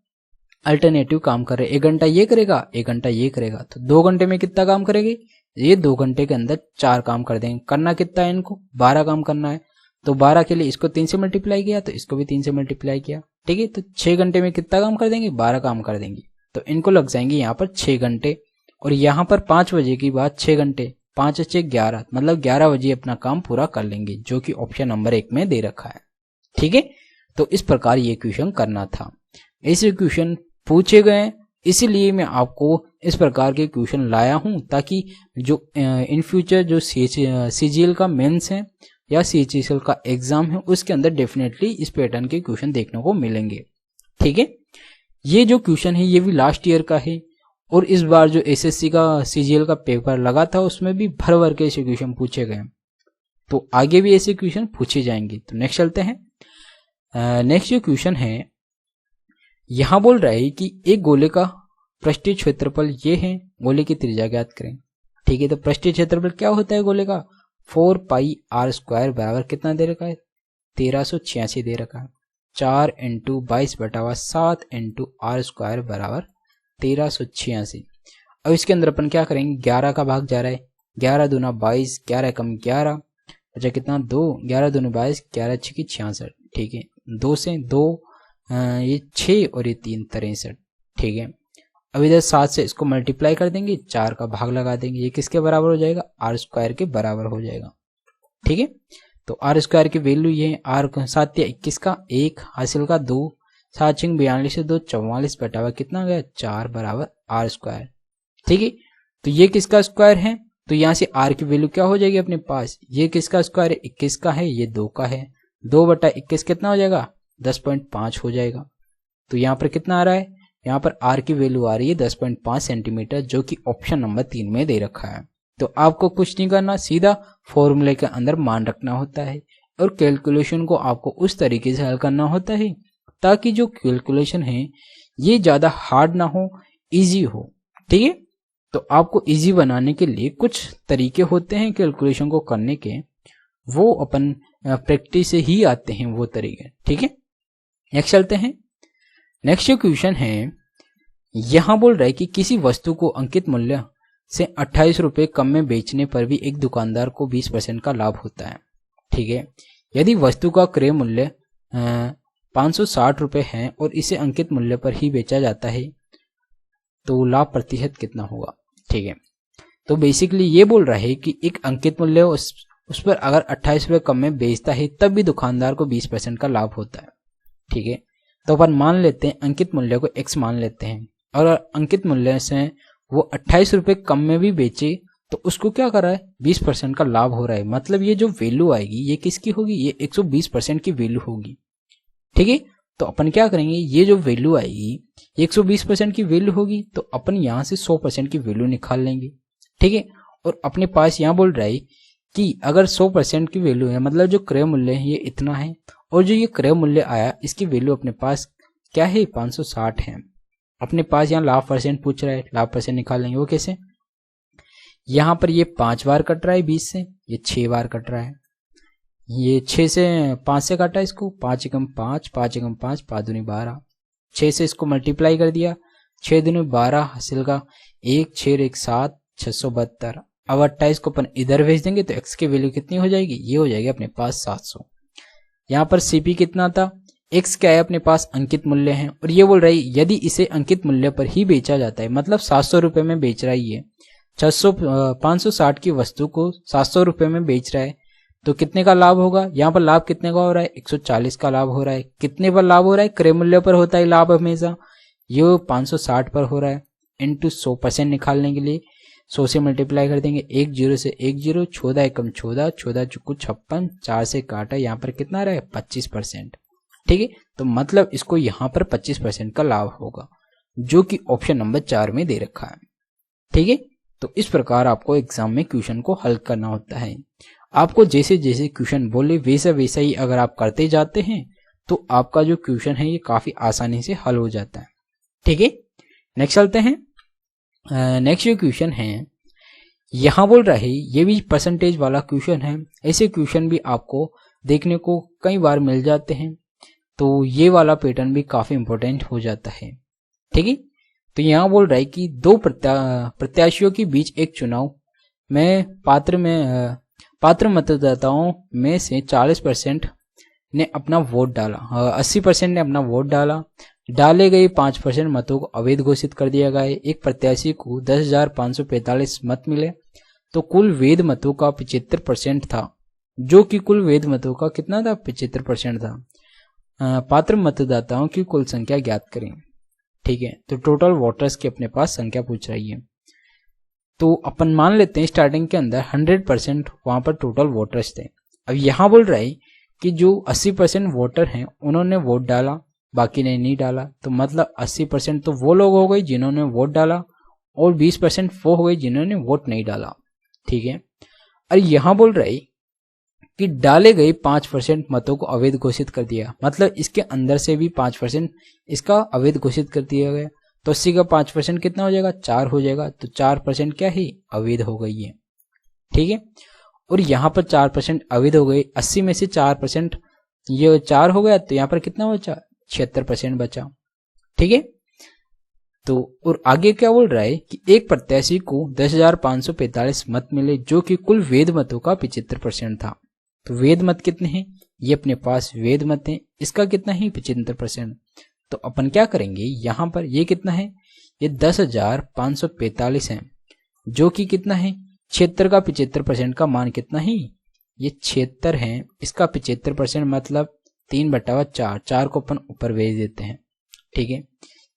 अल्टरनेटिव काम कर रहे हैं। 1 घंटा ये करेगा, 1 घंटा ये करेगा, तो 2 घंटे में कितना काम करेंगे, ये 2 घंटे के अंदर 4 काम कर देंगे। करना कितना है इनको, 12 काम करना है। तो 12 के लिए इसको 3 से मल्टीप्लाई किया, तो इसको भी 3 से मल्टीप्लाई किया। ठीक है, तो 6 घंटे में कितना काम कर देंगे, 12 काम कर देंगे। तो इनको लग जाएंगे यहाँ पर 6 घंटे, और यहाँ पर 5 बजे की बाद 6 घंटे, 5 से 11, मतलब 11 बजे अपना काम पूरा कर लेंगे, जो कि ऑप्शन नंबर 1 में दे रखा है। ठीक है, तो इस प्रकार ये क्वेश्चन करना था। ऐसे क्वेश्चन पूछे गए, इसीलिए मैं आपको इस प्रकार के क्वेश्चन लाया हूं, ताकि जो इन फ्यूचर जो सीजीएल का मेंस है या सीजीएल का एग्जाम है उसके अंदर डेफिनेटली इस पैटर्न के क्वेश्चन देखने को मिलेंगे। ठीक है, ये जो क्वेश्चन है ये भी लास्ट ईयर का है, और इस बार जो एसएससी का सीजीएल का पेपर लगा था उसमें भी भर भर के ऐसे क्वेश्चन पूछे गए। तो आगे भी ऐसे क्वेश्चन पूछे जाएंगे। तो नेक्स्ट चलते हैं। नेक्स्ट जो क्वेश्चन है यहां बोल रहा है कि एक गोले का पृष्ठीय क्षेत्रफल ये है, गोले की त्रिज्या ज्ञात करें। ठीक है, तो पृष्ठीय क्षेत्रफल क्या होता है गोले का, 4 पाई आर स्क्वायर बराबर कितना दे रखा है, 1386 दे रखा है। 4 इंटू 22/7 इंटू आर स्क्वायर बराबर 1386। अब इसके अंदर अपन क्या करेंगे, 11 का भाग जा रहा है, 11 दूना 22, 11 कम 11, अच्छा कितना 2, 11 दूना 22, 11 छकी 66। ठीक है, 2 से 2 ये 6 और ये 3 63। ठीक है, अब इधर 7 से इसको मल्टीप्लाई कर देंगे, 4 का भाग लगा देंगे, ये किसके बराबर हो जाएगा, आर स्क्वायर के बराबर हो जाएगा। ठीक है, तो आर स्क्वायर की वैल्यू ये है, आर 7 या 21 का 1, हासिल का 2, 7 छिंग 42 से 2 44 बटा कितना गया 4 बराबर आर स्क्वायर। ठीक है, तो ये किसका स्क्वायर है, तो यहाँ से आर की वैल्यू क्या हो जाएगी अपने पास, ये किसका स्क्वायर है, 21 का है, ये 2 का है, 2 बटा 21 कितना हो जाएगा 10.5 हो जाएगा। तो यहाँ पर कितना आ रहा है, यहाँ पर आर की वैल्यू आ रही है 10.5 सेंटीमीटर, जो कि ऑप्शन नंबर 3 में दे रखा है। तो आपको कुछ नहीं करना, सीधा फॉर्मूले के अंदर मान रखना होता है और कैलकुलेशन को आपको उस तरीके से हल करना होता है ताकि जो कैलकुलेशन है ये ज्यादा हार्ड ना हो, इजी हो। ठीक है, तो आपको इजी बनाने के लिए कुछ तरीके होते हैं कैलकुलेशन को करने के, वो अपन प्रैक्टिस से ही आते हैं वो तरीके। ठीक है, नेक्स्ट चलते हैं। नेक्स्ट क्वेश्चन है, यहां बोल रहा है कि किसी वस्तु को अंकित मूल्य से 28 रुपए कम में बेचने पर भी एक दुकानदार को 20% का लाभ होता है। ठीक है, यदि वस्तु का क्रय मूल्य 560 रुपए है और इसे अंकित मूल्य पर ही बेचा जाता है तो लाभ प्रतिशत कितना होगा। ठीक है, तो बेसिकली ये बोल रहा है कि एक अंकित मूल्य उस पर अगर 28 रुपए कम में बेचता है तब भी दुकानदार को 20% का लाभ होता है। ठीक है, तो अपन मान लेते हैं अंकित मूल्य को x मान लेते हैं और अंकित मूल्य से वो 28 रुपए कम में भी बेचे तो उसको क्या कर रहा है 20% का लाभ हो रहा है। मतलब ये जो वैल्यू आएगी ये किसकी होगी, ये 120% की वैल्यू होगी। ठीक है, तो अपन क्या करेंगे, ये जो वैल्यू आएगी 120% की वैल्यू होगी तो अपन यहाँ से 100% की वैल्यू निकाल लेंगे। ठीक है, और अपने पास यहाँ बोल रहा है कि अगर 100% की वैल्यू है मतलब जो क्रय मूल्य है ये इतना है और जो ये क्रय मूल्य आया इसकी वैल्यू अपने पास क्या है 560 है। अपने पास यहाँ लाभ परसेंट पूछ रहा है, लाभ परसेंट निकाल लेंगे। वो कैसे, यहाँ पर ये 5 बार कट रहा है 20 से, ये 6 बार कट रहा है, ये 6 से 5 से काटा इसको, 5 एकम 5, 5 एकम 5, 5 दूनी 12, 6 से इसको मल्टीप्लाई कर दिया, 6 दूनी 12 हासिल का 1, 6 1 7, 672। अब 28 को अपन इधर भेज देंगे तो x की वैल्यू कितनी हो जाएगी, ये हो जाएगी अपने पास 700। यहाँ पर CP कितना था, x क्या है अपने पास अंकित मूल्य है और ये बोल रही यदि इसे अंकित मूल्य पर ही बेचा जाता है मतलब 700 रुपए में बेच रहा है, ये 560 की वस्तु को 700 रुपए में बेच रहा है तो कितने का लाभ होगा। यहाँ पर लाभ कितने का हो रहा है 140 का लाभ हो रहा है। कितने पर लाभ हो रहा है, क्रय मूल्य पर होता है लाभ हमेशा, ये 560 पर हो रहा है इंटू 100% निकालने के लिए 100 से मल्टीप्लाई कर देंगे, 1 0 से 1 0, 14 एकम 14, 14 चुकू 56, 4 से काटा, यहाँ पर कितना रहा है 25%। ठीक है, तो मतलब इसको यहाँ पर 25% का लाभ होगा जो कि ऑप्शन नंबर 4 में दे रखा है। ठीक है, तो इस प्रकार आपको एग्जाम में क्वेश्चन को हल करना होता है। आपको जैसे जैसे क्वेश्चन बोले वैसा वैसा ही अगर आप करते जाते हैं तो आपका जो क्वेश्चन है ये काफी आसानी से हल हो जाता है। ठीक है, नेक्स्ट चलते हैं। नेक्स्ट जो क्वेश्चन है यहाँ बोल रहा है ये भी परसेंटेज वाला क्वेश्चन है। ऐसे क्वेश्चन भी आपको देखने को कई बार मिल जाते हैं तो ये वाला पैटर्न भी काफी इंपॉर्टेंट हो जाता है। ठीक है, तो यहाँ बोल रहा है कि दो प्रत्याशियों के बीच एक चुनाव में पात्र मतदाताओं में से 40% ने अपना वोट डाला, 80% ने अपना वोट डाला। डाले गए 5% मतों को अवैध घोषित कर दिया गया है। एक प्रत्याशी को 10,545 मत मिले तो कुल वैध मतों का 75% था, जो कि कुल वैध मतों का कितना था 75% था। पात्र मतदाताओं की कुल संख्या ज्ञात करें। ठीक है, तो टोटल वोटर्स की अपने पास संख्या पूछ रही है तो अपन मान लेते हैं स्टार्टिंग के अंदर 100% वहां पर टोटल वोटर्स थे। अब यहाँ बोल रहा है कि जो 80% वोटर हैं उन्होंने वोट डाला, बाकी ने नहीं डाला, तो मतलब 80% तो वो लोग हो गए जिन्होंने वोट डाला और 20% वो हो गए जिन्होंने वोट नहीं डाला। ठीक है, और यहाँ बोल रहा है कि डाले गए 5% मतों को अवैध घोषित कर दिया, मतलब इसके अंदर से भी 5% इसका अवैध घोषित कर दिया गया। तो 80 का 5% कितना हो जाएगा, 4 हो जाएगा। तो 4% क्या ही अवैध हो गई है, ठीक है। और यहाँ पर 4% अवैध हो गई, 80 में से 4% ये 4 हो गया, तो यहाँ पर कितना बचा, 76% बचा, ठीक है। तो और आगे क्या बोल रहा है कि एक प्रत्याशी को 10,545 मत मिले जो कि कुल वैध मतों का 75% था। तो वैध मत कितने हैं, ये अपने पास वैध मत हैं, इसका कितना है 75%। तो अपन क्या करेंगे, यहाँ पर ये कितना है, ये 10,545 है, जो कि कितना है 76 का 75% का मान कितना है, ये 76 है। इसका 75% मतलब 3/4, 4 को अपन ऊपर भेज देते हैं, ठीक है।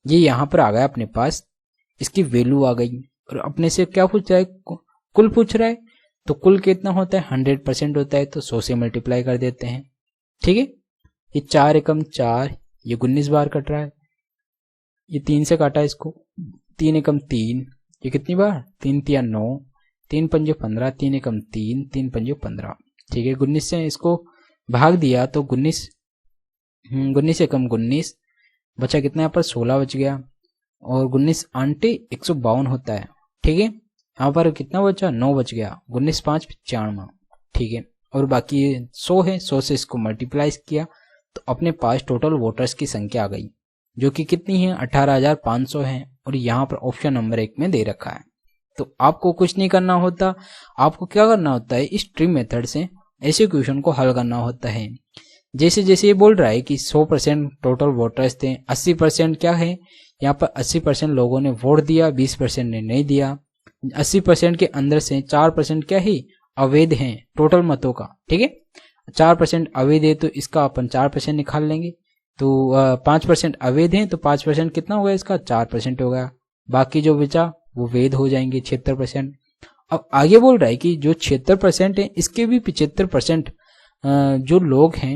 ये यहाँ पर आ गया अपने पास, इसकी वैल्यू आ गई। और अपने से क्या पूछ रहा है, कुल पूछ रहा है, तो कुल कितना होता है 100% होता है, तो 100 से मल्टीप्लाई कर देते हैं, ठीक है। ये 4 एकम 4, ये 19 बार कट रहा है, ये 3 से काटा इसको, 3 एकम 3, ये कितनी बार, 3 तिया 9, 3 पंजे 15, 3 एकम 3, 3 पंजे 15, ठीक है। 19 से इसको भाग दिया तो 19 एकम 19 बचा, कितना यहाँ पर 16 बच गया। और 19 आंटे 152 होता है, ठीक है। यहाँ पर कितना बचा, 9 बच गया, 19 5 95, ठीक है। और बाकी 100 है, 100 से इसको मल्टीप्लाई किया तो अपने पास टोटल वोटर्स की संख्या आ गई, जो कि कितनी है 18,500 है। और यहाँ पर ऑप्शन नंबर 1 में दे रखा है। तो आपको कुछ नहीं करना होता, आपको क्या करना होता है, इस ट्री मेथड से ऐसे क्वेश्चन को हल करना होता है। जैसे जैसे ये बोल रहा है कि 100% टोटल वोटर्स थे, 80% क्या है, यहाँ पर 80% लोगों ने वोट दिया, 20% ने नहीं दिया। 80% के अंदर से 4% क्या है, अवैध हैं टोटल मतों का, ठीक है। 4% अवैध है तो इसका अपन 4% निकाल लेंगे। तो 5% अवैध हैं तो 5% कितना हो गया, इसका 4% हो गया। बाकी जो बचा वो वैध हो जाएंगे 76%। अब आगे बोल रहा है कि जो 76% है इसके भी 75% जो लोग हैं,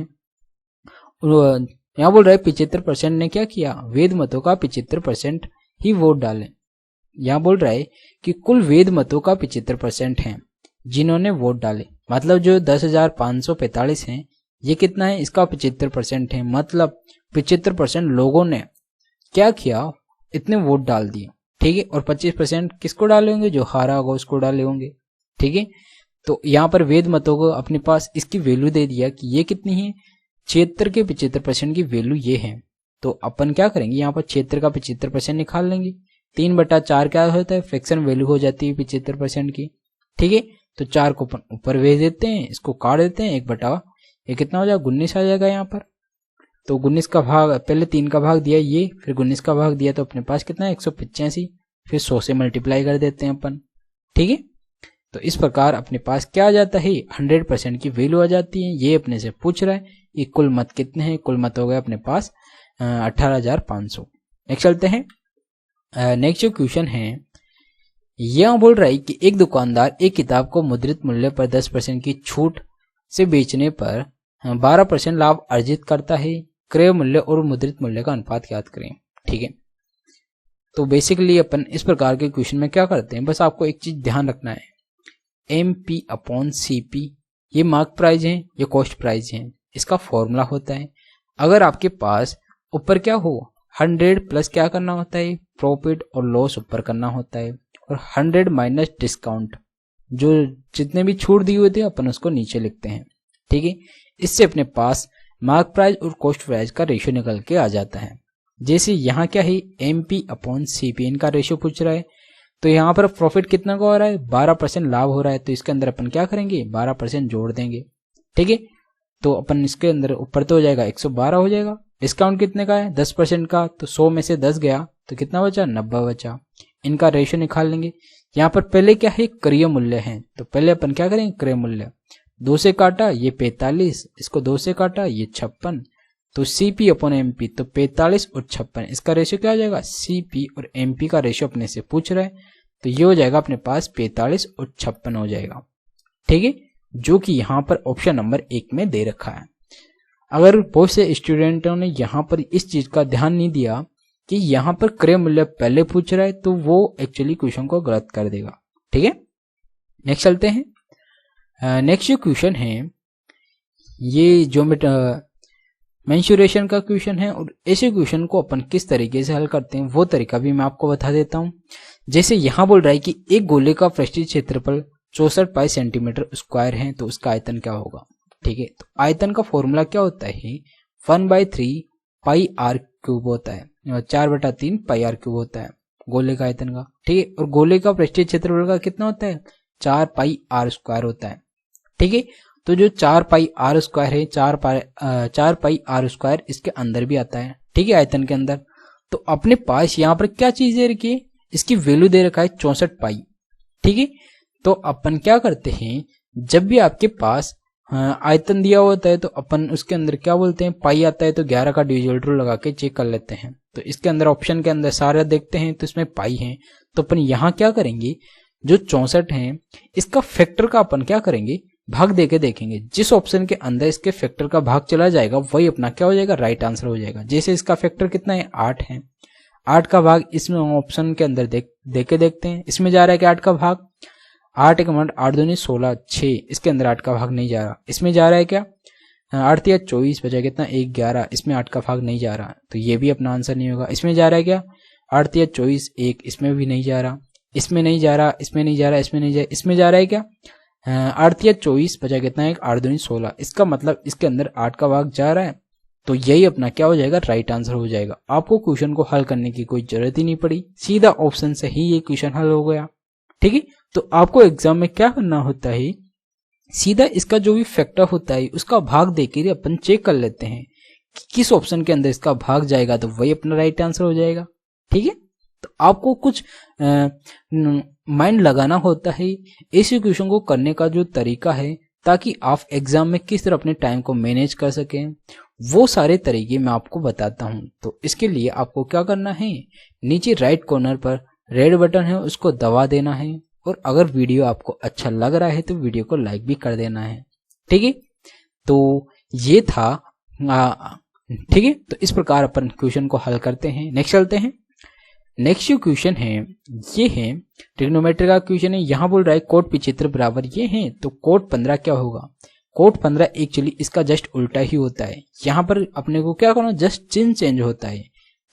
यहाँ बोल रहा है 75% ने क्या किया, वैध मतों का 75% ही वोट डाले। यहाँ बोल रहा है कि कुल वैध मतों का 75% है जिन्होंने वोट डाले, मतलब जो 10,545 हैं ये कितना है, इसका 75% है, मतलब 75% लोगों ने क्या किया, इतने वोट डाल दिए, ठीक है। और 25% किसको डाले होंगे, जो हारा होगा उसको डाले होंगे, ठीक है। तो यहाँ पर वैध मतों को अपने पास इसकी वैल्यू दे दिया कि ये कितनी है, 76 के 75% की वैल्यू ये है। तो अपन क्या करेंगे, यहाँ पर 76 का 75% निकाल लेंगे। 3/4 क्या होता है, फ्रैक्शन वैल्यू हो जाती है 75% की, ठीक है। तो 4 को अपन ऊपर भेज देते हैं, इसको काट देते हैं, 1/, ये कितना हो जाएगा 19 आ जाएगा यहाँ पर। तो 19 का भाग, पहले 3 का भाग दिया ये, फिर 19 का भाग दिया, तो अपने पास कितना है 185, फिर 100 से मल्टीप्लाई कर देते हैं अपन, ठीक है। तो इस प्रकार अपने पास क्या आ जाता है, 100% की वैल्यू आ जाती है। ये अपने से पूछ रहा है कि कुल मत कितने हैं, कुल मत हो गए अपने पास 18,500। नेक्स्ट चलते हैं। नेक्स्ट जो क्वेश्चन है, यह बोल रहा है कि एक दुकानदार एक किताब को मुद्रित मूल्य पर 10% की छूट से बेचने पर 12% लाभ अर्जित करता है। क्रय मूल्य और मुद्रित मूल्य का अनुपात ज्ञात करें, ठीक है। तो बेसिकली अपन इस प्रकार के क्वेश्चन में क्या करते हैं, बस आपको एक चीज ध्यान रखना है, MP/CP ये मार्क प्राइस है, ये कॉस्ट प्राइस है, इसका फॉर्मूला होता है। अगर आपके पास ऊपर क्या हो 100 प्लस क्या करना होता है, प्रॉफिट और लॉस ऊपर करना होता है, और 100 माइनस डिस्काउंट, जो जितने भी छूट दी हुई थी अपन उसको नीचे लिखते हैं, ठीक है। इससे अपने पास मार्क प्राइस और कॉस्ट प्राइस का रेशियो निकल के आ जाता है। जैसे यहाँ क्या है, MP/CP इनका रेशियो पूछ रहा है, तो यहाँ पर प्रॉफिट कितना का हो रहा है, 12% लाभ हो रहा है, तो इसके अंदर अपन क्या करेंगे 12% जोड़ देंगे, ठीक है। तो अपन इसके अंदर ऊपर तो हो जाएगा 112 हो जाएगा। डिस्काउंट कितने का है 10% का, तो 100 में से 10 गया तो कितना बचा 90 बचा। इनका रेशियो निकाल लेंगे। यहाँ पर पहले क्या है, क्रय मूल्य है, तो पहले अपन क्या करेंगे, क्रय मूल्य 2 से काटा ये 45, इसको 2 से काटा ये 56, तो CP/MP तो 45 और 56, इसका रेशियो क्या हो जाएगा, CP और MP का रेशियो अपने से पूछ रहा है, तो ये हो जाएगा अपने पास 45 और 56 हो जाएगा, ठीक है, जो कि यहाँ पर ऑप्शन नंबर 1 में दे रखा है। अगर बहुत से स्टूडेंटों ने यहाँ पर इस चीज का ध्यान नहीं दिया कि यहाँ पर क्रय मूल्य पहले पूछ रहा है, तो वो एक्चुअली क्वेश्चन को गलत कर देगा, ठीक है। नेक्स्ट चलते हैं। नेक्स्ट जो क्वेश्चन है, ये ज्योमेट्री मेंसुरेशन का क्वेश्चन है, और ऐसे क्वेश्चन को अपन किस तरीके से हल करते हैं वो तरीका भी मैं आपको बता देता हूं। जैसे यहाँ बोल रहा है कि एक गोले का पृष्ठीय क्षेत्रफल 64 पाई सेंटीमीटर स्क्वायर है, तो उसका आयतन क्या होगा। ठीक है, तो आयतन का फॉर्मूला क्या होता है, 1/3 पाई आर क्यूब होता है, 4/3 पाई आर क्यूब होता है गोले का आयतन का। ठीक है, और गोले का पृष्ठीय क्षेत्रफल का कितना होता है, 4 पाई आर स्क्वायर होता है। ठीक है, तो जो 4 पाई आर स्क्वायर है, 4 पाई आर स्क्वायर इसके अंदर भी आता है। ठीक है, आयतन के अंदर। तो अपने पास यहाँ पर क्या चीज दे रखी है, इसकी वैल्यू दे रखा है 64 पाई। ठीक है, तो अपन क्या करते हैं, जब भी आपके पास आयतन दिया होता है तो अपन उसके अंदर क्या बोलते हैं, पाई आता है तो 11 का डिविजल रूल लगा के चेक कर लेते हैं। तो इसके अंदर ऑप्शन के अंदर सारे देखते हैं तो इसमें पाई है, तो अपन यहाँ क्या करेंगे, जो 64 है इसका फैक्टर का अपन क्या करेंगे, भाग देके देखेंगे। जिस ऑप्शन के अंदर इसके फैक्टर का भाग चला जाएगा वही अपना क्या हो जाएगा, राइट आंसर हो जाएगा। जैसे इसका फैक्टर कितना है, 8 है, 8 का भाग इसमें ऑप्शन के अंदर देके देखते हैं। इसमें जा रहा है कि 8 का भाग, 8 1 8 2 16 6, इसके अंदर 8 का भाग नहीं जा रहा। इसमें जा रहा है क्या, 8 या 24 बचा कितना 1 11, इसमें 8 का भाग नहीं जा रहा, तो ये भी अपना आंसर नहीं होगा। इसमें जा रहा है क्या, 8 या 24 1, इसमें भी नहीं जा रहा, इसमें नहीं जा रहा, इसमें नहीं जा रहा, इसमें नहीं जा रहा, इसमें जा रहा है क्या, 8 या 24 बचा कितना है 8 2 16, इसका मतलब इसके अंदर 8 का भाग जा रहा है, तो यही अपना क्या हो जाएगा, राइट आंसर हो जाएगा। आपको क्वेश्चन को हल करने की कोई जरूरत ही नहीं पड़ी, सीधा ऑप्शन से ही ये क्वेश्चन हल हो गया। ठीक है, तो आपको एग्जाम में क्या करना होता है, सीधा इसका जो भी फैक्टर होता है उसका भाग देकर अपन चेक कर लेते हैं कि किस ऑप्शन के अंदर इसका भाग जाएगा, तो वही अपना राइट आंसर हो जाएगा। ठीक है, तो आपको कुछ माइंड लगाना होता है ऐसे क्वेश्चन को करने का जो तरीका है, ताकि आप एग्जाम में किस तरह अपने टाइम को मैनेज कर सकें, वो सारे तरीके मैं आपको बताता हूं। तो इसके लिए आपको क्या करना है, नीचे राइट कॉर्नर पर रेड बटन है उसको दबा देना है, और अगर वीडियो आपको अच्छा लग रहा है तो वीडियो को लाइक भी कर देना है। ठीक है, तो ये था ठीक है, तो इस प्रकार अपन क्वेश्चन को हल करते हैं। नेक्स्ट चलते हैं। नेक्स्ट जो क्वेश्चन है ये है ट्रिग्नोमेट्री का क्वेश्चन है। यहाँ बोल रहा है कोट पिछेत्र बराबर ये है, तो कोट 15 क्या होगा, कोट 15 एक्चुअली इसका जस्ट उल्टा ही होता है। यहाँ पर अपने को क्या करना, जस्ट चिन्ह चेंज होता है।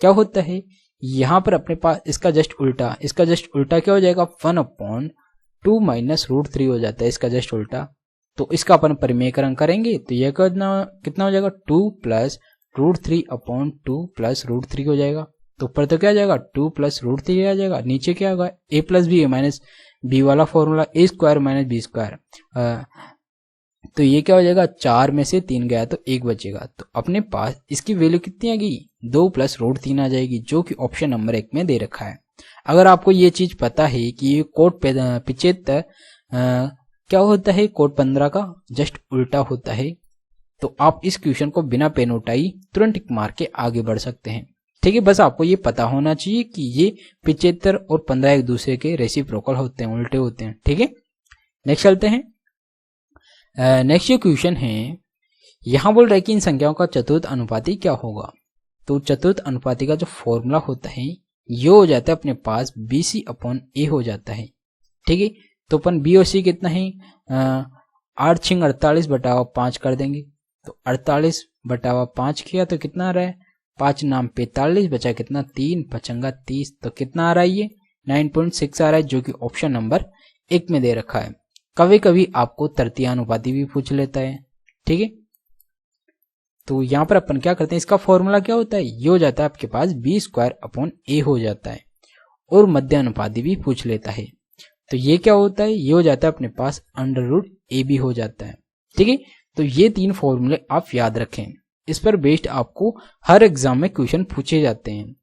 क्या होता है, यहाँ पर अपने पास इसका जस्ट उल्टा क्या हो जाएगा, 1/2 माइनस √3 हो जाता है इसका जस्ट उल्टा। तो इसका अपन परिमेयकरण करेंगे तो यह कितना हो जाएगा, 2 प्लस √3/2 प्लस √3 हो जाएगा। तो ऊपर तो क्या आ जाएगा, 2 प्लस √3 आ जाएगा, नीचे क्या होगा, a plus B minus B वाला formula, a square minus B square. तो ये क्या हो जाएगा, 4 में से 3 गया तो 1 बचेगा। तो अपने पास इसकी वैल्यू कितनी आ गई, 2 प्लस √3 आ जाएगी, जो कि ऑप्शन नंबर 1 में दे रखा है। अगर आपको ये चीज पता है कि ये कोट 75 क्या होता है, कोट 15 का जस्ट उल्टा होता है, तो आप इस क्वेश्चन को बिना पेन उठाई तुरंत टिक मार के आगे बढ़ सकते हैं। ठीक है, बस आपको ये पता होना चाहिए कि ये 75 और 15 एक दूसरे के रेसिप्रोकल होते हैं, उल्टे होते हैं। ठीक है, नेक्स्ट चलते हैं। नेक्स्ट जो क्वेश्चन है, यहां बोल रहा है कि इन संख्याओं का चतुर्थ अनुपाती क्या होगा। तो चतुर्थ अनुपाती का जो फॉर्मूला होता है ये हो जाता है अपने पास BC/A हो जाता है। ठीक है, तो अपन B और C कितना है, 8 6 48/5 कर देंगे। तो 48/5 किया तो कितना आ रहा है, 5 नाम 45, बचा कितना 3 5 30, तो कितना आ रहा है ये 9.6 आ रहा है, जो कि ऑप्शन नंबर 1 में दे रखा है। कभी कभी आपको तृतीय अनुपाती भी पूछ लेता है। ठीक है, तो यहाँ पर अपन क्या करते हैं, इसका फॉर्मूला क्या होता है, ये हो जाता है आपके पास B²/A हो जाता है। और मध्य अनुपाती भी पूछ लेता है, तो ये क्या होता है, ये हो जाता है अपने पास √AB हो जाता है। ठीक है, तो ये 3 फॉर्मूले आप याद रखें, इस पर बेस्ड आपको हर एग्जाम में क्वेश्चन पूछे जाते हैं।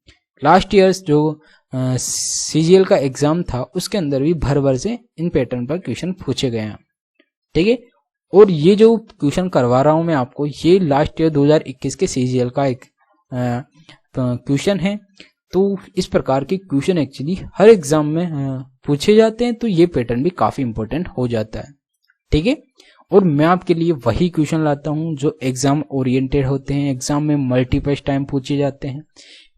लास्ट ईयर जो CGL का एग्जाम था उसके अंदर भी भर भर से इन पैटर्न पर क्वेश्चन पूछे गए हैं। ठीक है, और ये जो क्वेश्चन करवा रहा हूं मैं आपको, ये लास्ट ईयर 2021 के CGL का एक क्वेश्चन है। तो इस प्रकार के क्वेश्चन एक्चुअली हर एग्जाम में पूछे जाते हैं, तो ये पैटर्न भी काफी इंपॉर्टेंट हो जाता है। ठीक है, और मैं आपके लिए वही क्वेश्चन लाता हूं जो एग्जाम ओरिएंटेड होते हैं, एग्जाम में मल्टीपल टाइम पूछे जाते हैं।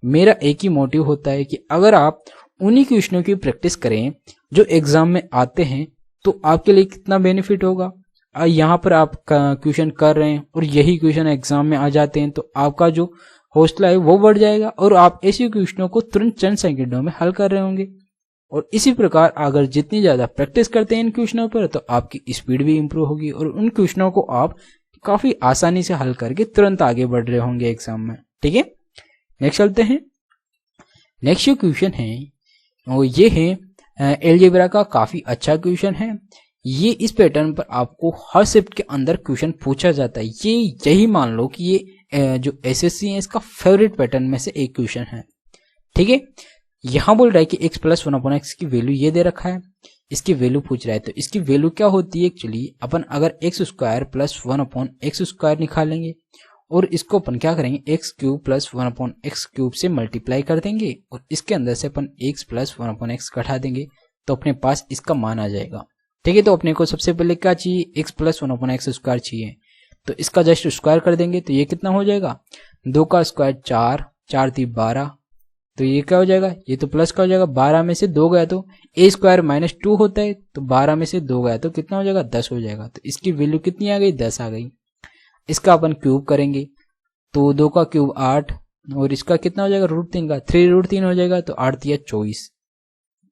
मेरा एक ही मोटिव होता है कि अगर आप उन्हीं क्वेश्चनों की प्रैक्टिस करें जो एग्जाम में आते हैं, तो आपके लिए कितना बेनिफिट होगा। यहाँ पर आप क्वेश्चन कर रहे हैं और यही क्वेश्चन एग्जाम में आ जाते हैं तो आपका जो हौसला है वो बढ़ जाएगा और आप ऐसे क्वेश्चनों को तुरंत चंद सेकंडों में हल कर रहे होंगे। और इसी प्रकार अगर जितनी ज्यादा प्रैक्टिस करते हैं इन क्वेश्चनों पर तो आपकी स्पीड भी इंप्रूव होगी और उन क्वेश्चनों को आप काफी आसानी से हल करके तुरंत आगे बढ़ रहे होंगे एग्जाम में। ठीक है, नेक्स्ट चलते हैं। नेक्स्ट जो क्वेश्चन है वो ये है एलजेब्रा का काफी अच्छा क्वेश्चन है। ये इस पैटर्न पर आपको हर शिफ्ट के अंदर क्वेश्चन पूछा जाता है। ये यही मान लो कि ये जो एसएससी है इसका फेवरेट पैटर्न में से एक क्वेश्चन है। ठीक है, यहां बोल रहा है कि x प्लस 1/x की वैल्यू ये दे रखा है, इसकी वैल्यू पूछ रहा है। तो इसकी वैल्यू क्या होती है एक्चुअली, अपन अगर x square plus 1/x square निकालेंगे और इसको अपन क्या करेंगे x cube plus 1/x cube से मल्टीप्लाई कर देंगे और इसके अंदर से अपन x प्लस 1/x घटा देंगे तो अपने पास इसका मान आ जाएगा। ठीक है, तो अपने को सबसे पहले क्या चाहिए, x प्लस 1/x स्क्वायर चाहिए। तो इसका जस्ट स्क्वायर कर देंगे तो ये कितना हो जाएगा, 2 का स्क्वायर 4, 4 × 3 = 12। तो ये क्या हो जाएगा, ये तो प्लस का हो जाएगा, 12 में से 2 गया तो a स्क्वायर माइनस 2 होता है तो 12 में से 2 गया तो कितना हो जाएगा, 10 हो जाएगा। तो इसकी वैल्यू कितनी आ गई, 10 आ गई। इसका अपन क्यूब करेंगे तो 2 का क्यूब 8 और इसका कितना हो जाएगा, √3 का 3√3 हो जाएगा तो 8 × 3 = 24।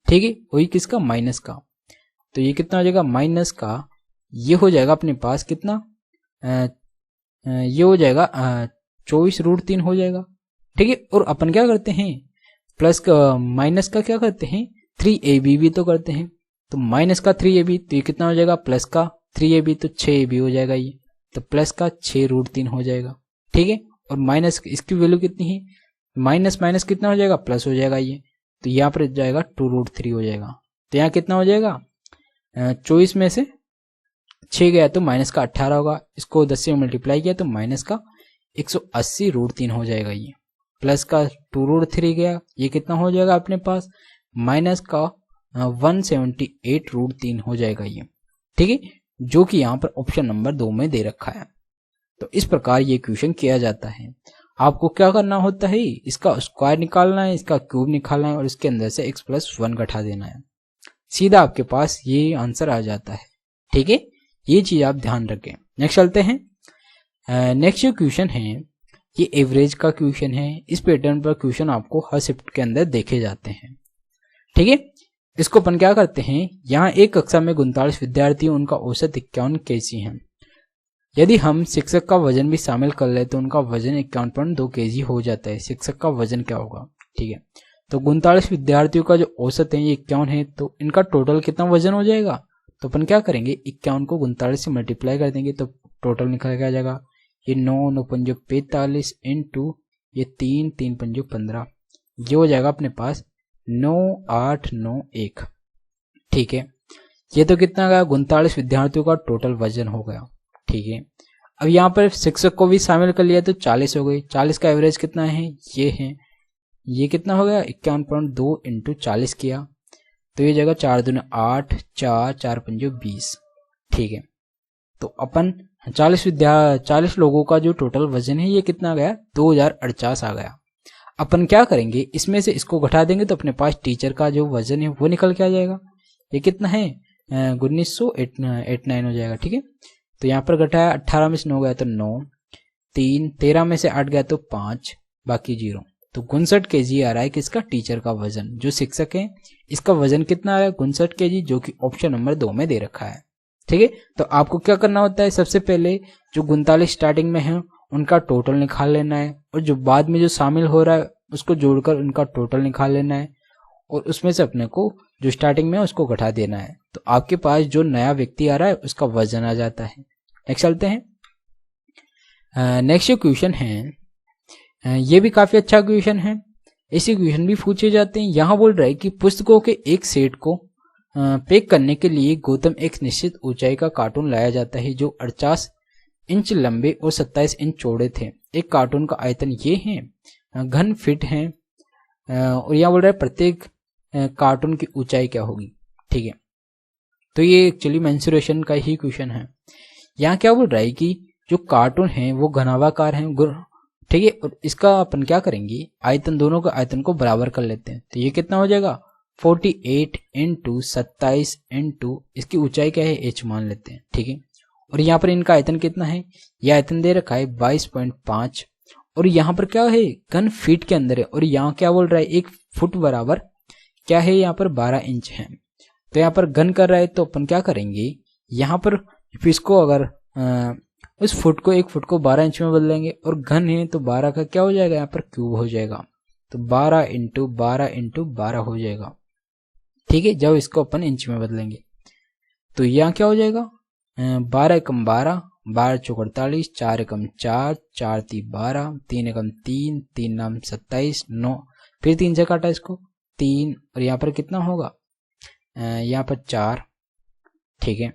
ठीक है, वही किसका, माइनस का। तो ये कितना हो जाएगा, माइनस का ये हो जाएगा अपने पास कितना, ये हो जाएगा 24√3 हो जाएगा। ठीक है, और अपन क्या करते हैं, प्लस का माइनस का क्या करते हैं, 3ab भी तो करते हैं। तो माइनस का 3ab तो ये कितना हो जाएगा, प्लस का 3ab तो 6ab हो जाएगा ये, तो प्लस का 6√3 हो जाएगा। ठीक है, और माइनस इसकी वैल्यू कितनी है, माइनस माइनस कितना हो जाएगा, प्लस हो जाएगा ये, तो यहाँ पर जाएगा 2√3 हो जाएगा। तो यहाँ कितना हो जाएगा, 24 में से 6 गया तो माइनस का 18 होगा, इसको 10 से मल्टीप्लाई किया तो माइनस का 180√3 हो जाएगा ये, प्लस का 2√3 गया, ये कितना हो जाएगा अपने पास, माइनस का 178√3 हो जाएगा ये। ठीक है, जो कि यहाँ पर ऑप्शन नंबर 2 में दे रखा है। तो इस प्रकार ये क्वेश्चन किया जाता है। आपको क्या करना होता है, इसका स्क्वायर निकालना है, इसका क्यूब निकालना है और इसके अंदर से x + 1 घटा देना है, सीधा आपके पास ये आंसर आ जाता है। ठीक है, ये चीज आप ध्यान रखें। नेक्स्ट चलते हैं। नेक्स्ट जो क्वेश्चन है ये एवरेज का क्वेश्चन है। इस पैटर्न पर क्वेश्चन आपको हर शिफ्ट के अंदर देखे जाते हैं। ठीक है, इसको अपन क्या करते हैं, यहाँ एक कक्षा में 39 विद्यार्थी, उनका औसत 51 kg है। यदि हम शिक्षक का वजन भी शामिल कर ले तो उनका वजन 51.2 kg हो जाता है। शिक्षक का वजन क्या होगा, ठीक है, तो 39 विद्यार्थियों का जो औसत है ये 51 है, तो इनका टोटल कितना वजन हो जाएगा। तो अपन क्या करेंगे, 51 को 39 से मल्टीप्लाई कर देंगे तो टोटल निकल के आ जाएगा, ये 9 9 पंजो 45 इंटू ये 3 3 पंजो 15, ये हो जाएगा अपने पास 9891। ठीक है, ये तो कितना गया, 39 विद्यार्थियों का टोटल वजन हो गया। ठीक है, अब यहाँ पर शिक्षक को भी शामिल कर लिया तो 40 हो गई। 40 का एवरेज कितना है, ये है, ये कितना हो गया 51.2 इंटू 40 किया तो ये जगह 4 दूनी 8, 4 4 पंजो 20। ठीक है, तो अपन 40 लोगों का जो टोटल वजन है ये कितना गया, 2048 आ गया। अपन क्या करेंगे, इसमें से इसको घटा देंगे तो अपने पास टीचर का जो वजन है वो निकल के आ जाएगा। ये कितना है, 1989 हो जाएगा। ठीक है, तो यहाँ पर घटाया, 18 में से 9 गया तो 9, 3 13 में से 8 गया तो 5, बाकी 0, तो 59 kg आ रहा है किसका, टीचर का वजन। जो शिक्षक है इसका वजन कितना आ रहा है, 59 kg, जो कि ऑप्शन नंबर 2 में दे रखा है। ठीक है, तो आपको क्या करना होता है, सबसे पहले जो 39 स्टार्टिंग में है उनका टोटल निकाल लेना है और जो बाद में जो शामिल हो रहा है उसको जोड़कर उनका टोटल निकाल लेना है और उसमें से अपने को जो स्टार्टिंग में है उसको घटा देना है। तो आपके पास जो नया व्यक्ति आ रहा है उसका वजन आ जाता है। नेक्स्ट चलते हैं। नेक्स्ट जो क्वेश्चन है ये भी काफी अच्छा क्वेश्चन है। ऐसे क्वेश्चन भी पूछे जाते हैं। यहाँ बोल रहा है कि पुस्तकों के एक सेट को पैक करने के लिए गौतम एक निश्चित ऊंचाई का कार्टून लाया जाता है जो 48 इंच लंबे और 27 इंच चौड़े थे। एक कार्टून का आयतन ये है, घन फीट है, और यहाँ बोल रहा है प्रत्येक कार्टून की ऊंचाई क्या होगी। ठीक है, तो ये एक्चुअली मेंसुरेशन का ही क्वेश्चन है। यहाँ क्या बोल रहा है कि जो कार्टून है वो घनाभाकार है। ठीक है, और इसका अपन क्या करेंगे, आयतन, दोनों का आयतन को बराबर कर लेते हैं। तो ये कितना हो जाएगा, 48 इंटू 27 इंटू इसकी ऊंचाई क्या है, h मान लेते हैं। ठीक है, और यहाँ पर इनका आयतन कितना है, यह आयतन दे रखा है 22.5 और यहाँ पर क्या है घन फीट के अंदर है और यहाँ क्या बोल रहा है 1 फुट बराबर क्या है यहाँ पर 12 इंच है। तो यहाँ पर घन कर रहा है तो अपन क्या करेंगे यहाँ पर इसको अगर उस फुट को 1 फुट को 12 इंच में बदलेंगे और घन है तो 12 का क्या हो जाएगा यहाँ पर क्यूब हो जाएगा, तो 12 इंटू 12 इंटू 12 हो जाएगा। ठीक है, जब इसको अपन इंच में बदलेंगे तो यहाँ क्या हो जाएगा 12 एकम 12, 12 चौक 48, 4 एकम 4, 4 ती 12, 3 एकम 3, 3 नाम 27, 9 फिर 3 से काटा इसको 3 और यहाँ पर कितना होगा यहाँ पर 4। ठीक है,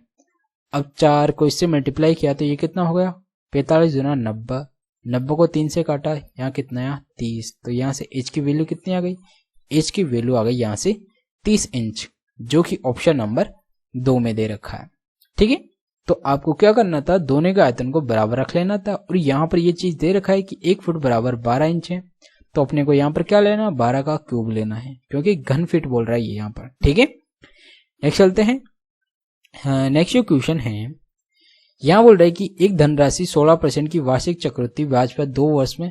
अब 4 को इससे मल्टीप्लाई किया तो ये कितना हो गया 45 गुना 90, 90 को 3 से काटा यहाँ कितना आया 30, तो यहाँ से एच की वैल्यू कितनी आ गई, एच की वैल्यू आ गई यहाँ से 30 इंच, जो कि ऑप्शन नंबर 2 में दे रखा है। ठीक है, तो आपको क्या करना था दोनों के आयतन को बराबर रख लेना था और यहाँ पर ये चीज दे रखा है कि 1 फुट बराबर 12 इंच है, तो अपने को यहाँ पर क्या लेना 12 का क्यूब लेना है क्योंकि घन फीट बोल रहा है ये यहाँ पर। ठीक है, नेक्स्ट चलते हैं। नेक्स्ट जो क्वेश्चन है यहाँ बोल रहा है कि एक धनराशि 16% की वार्षिक चक्रवृद्धि ब्याज पर 2 वर्ष में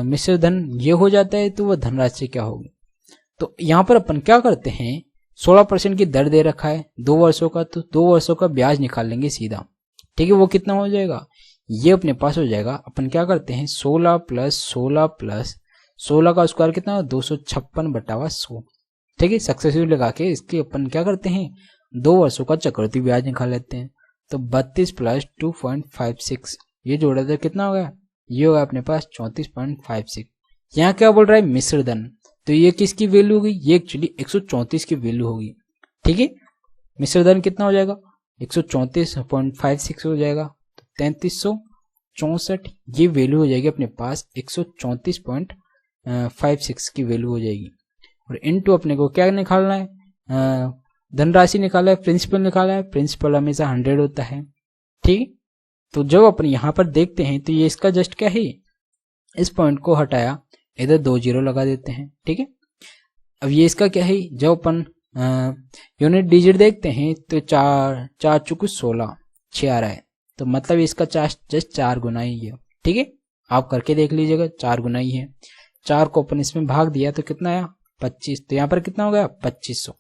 मिश्र धन ये हो जाता है तो वह धनराशि क्या होगी। तो यहाँ पर अपन क्या करते हैं 16% की दर दे रखा है 2 वर्षों का, तो 2 वर्षों का ब्याज निकाल लेंगे सीधा। ठीक है, वो कितना हो जाएगा ये अपने पास हो जाएगा, अपन क्या करते हैं 16 प्लस 16 प्लस 16 का स्क्वायर कितना 256/100। ठीक है, सक्सेसिव लगा के इसके अपन क्या करते हैं 2 वर्षों का चक्रवृद्धि ब्याज निकाल लेते हैं, तो 32 प्लस 2.56 ये जोड़ा तो कितना हो गया, ये होगा अपने पास 34.56। यहाँ क्या बोल रहा है मिश्र धन, तो ये किसकी वैल्यू होगी, ये एक्चुअली 134 की वैल्यू होगी। ठीक है, मिश्र धन कितना हो जाएगा 134.56 हो जाएगा, तो 3364 ये वैल्यू हो जाएगी अपने पास 134.56 की वैल्यू हो जाएगी। और इनटू अपने को क्या निकालना है धनराशि निकाला है, प्रिंसिपल निकाला है, प्रिंसिपल हमेशा 100 होता है। ठीक, तो जब अपन यहाँ पर देखते हैं तो ये इसका जस्ट क्या है इस पॉइंट को हटाया इधर 2 जीरो लगा देते हैं। ठीक है, अब ये इसका क्या है जब अपन यूनिट डिजिट देखते हैं तो 4 4 चुकू 16 6 आ रहा है, तो मतलब इसका जस्ट 4 गुना ही है। ठीक है, आप करके देख लीजिएगा 4 गुना ही है। 4 को अपन इसमें भाग दिया तो कितना आया 25, तो यहाँ पर कितना हो गया 2500।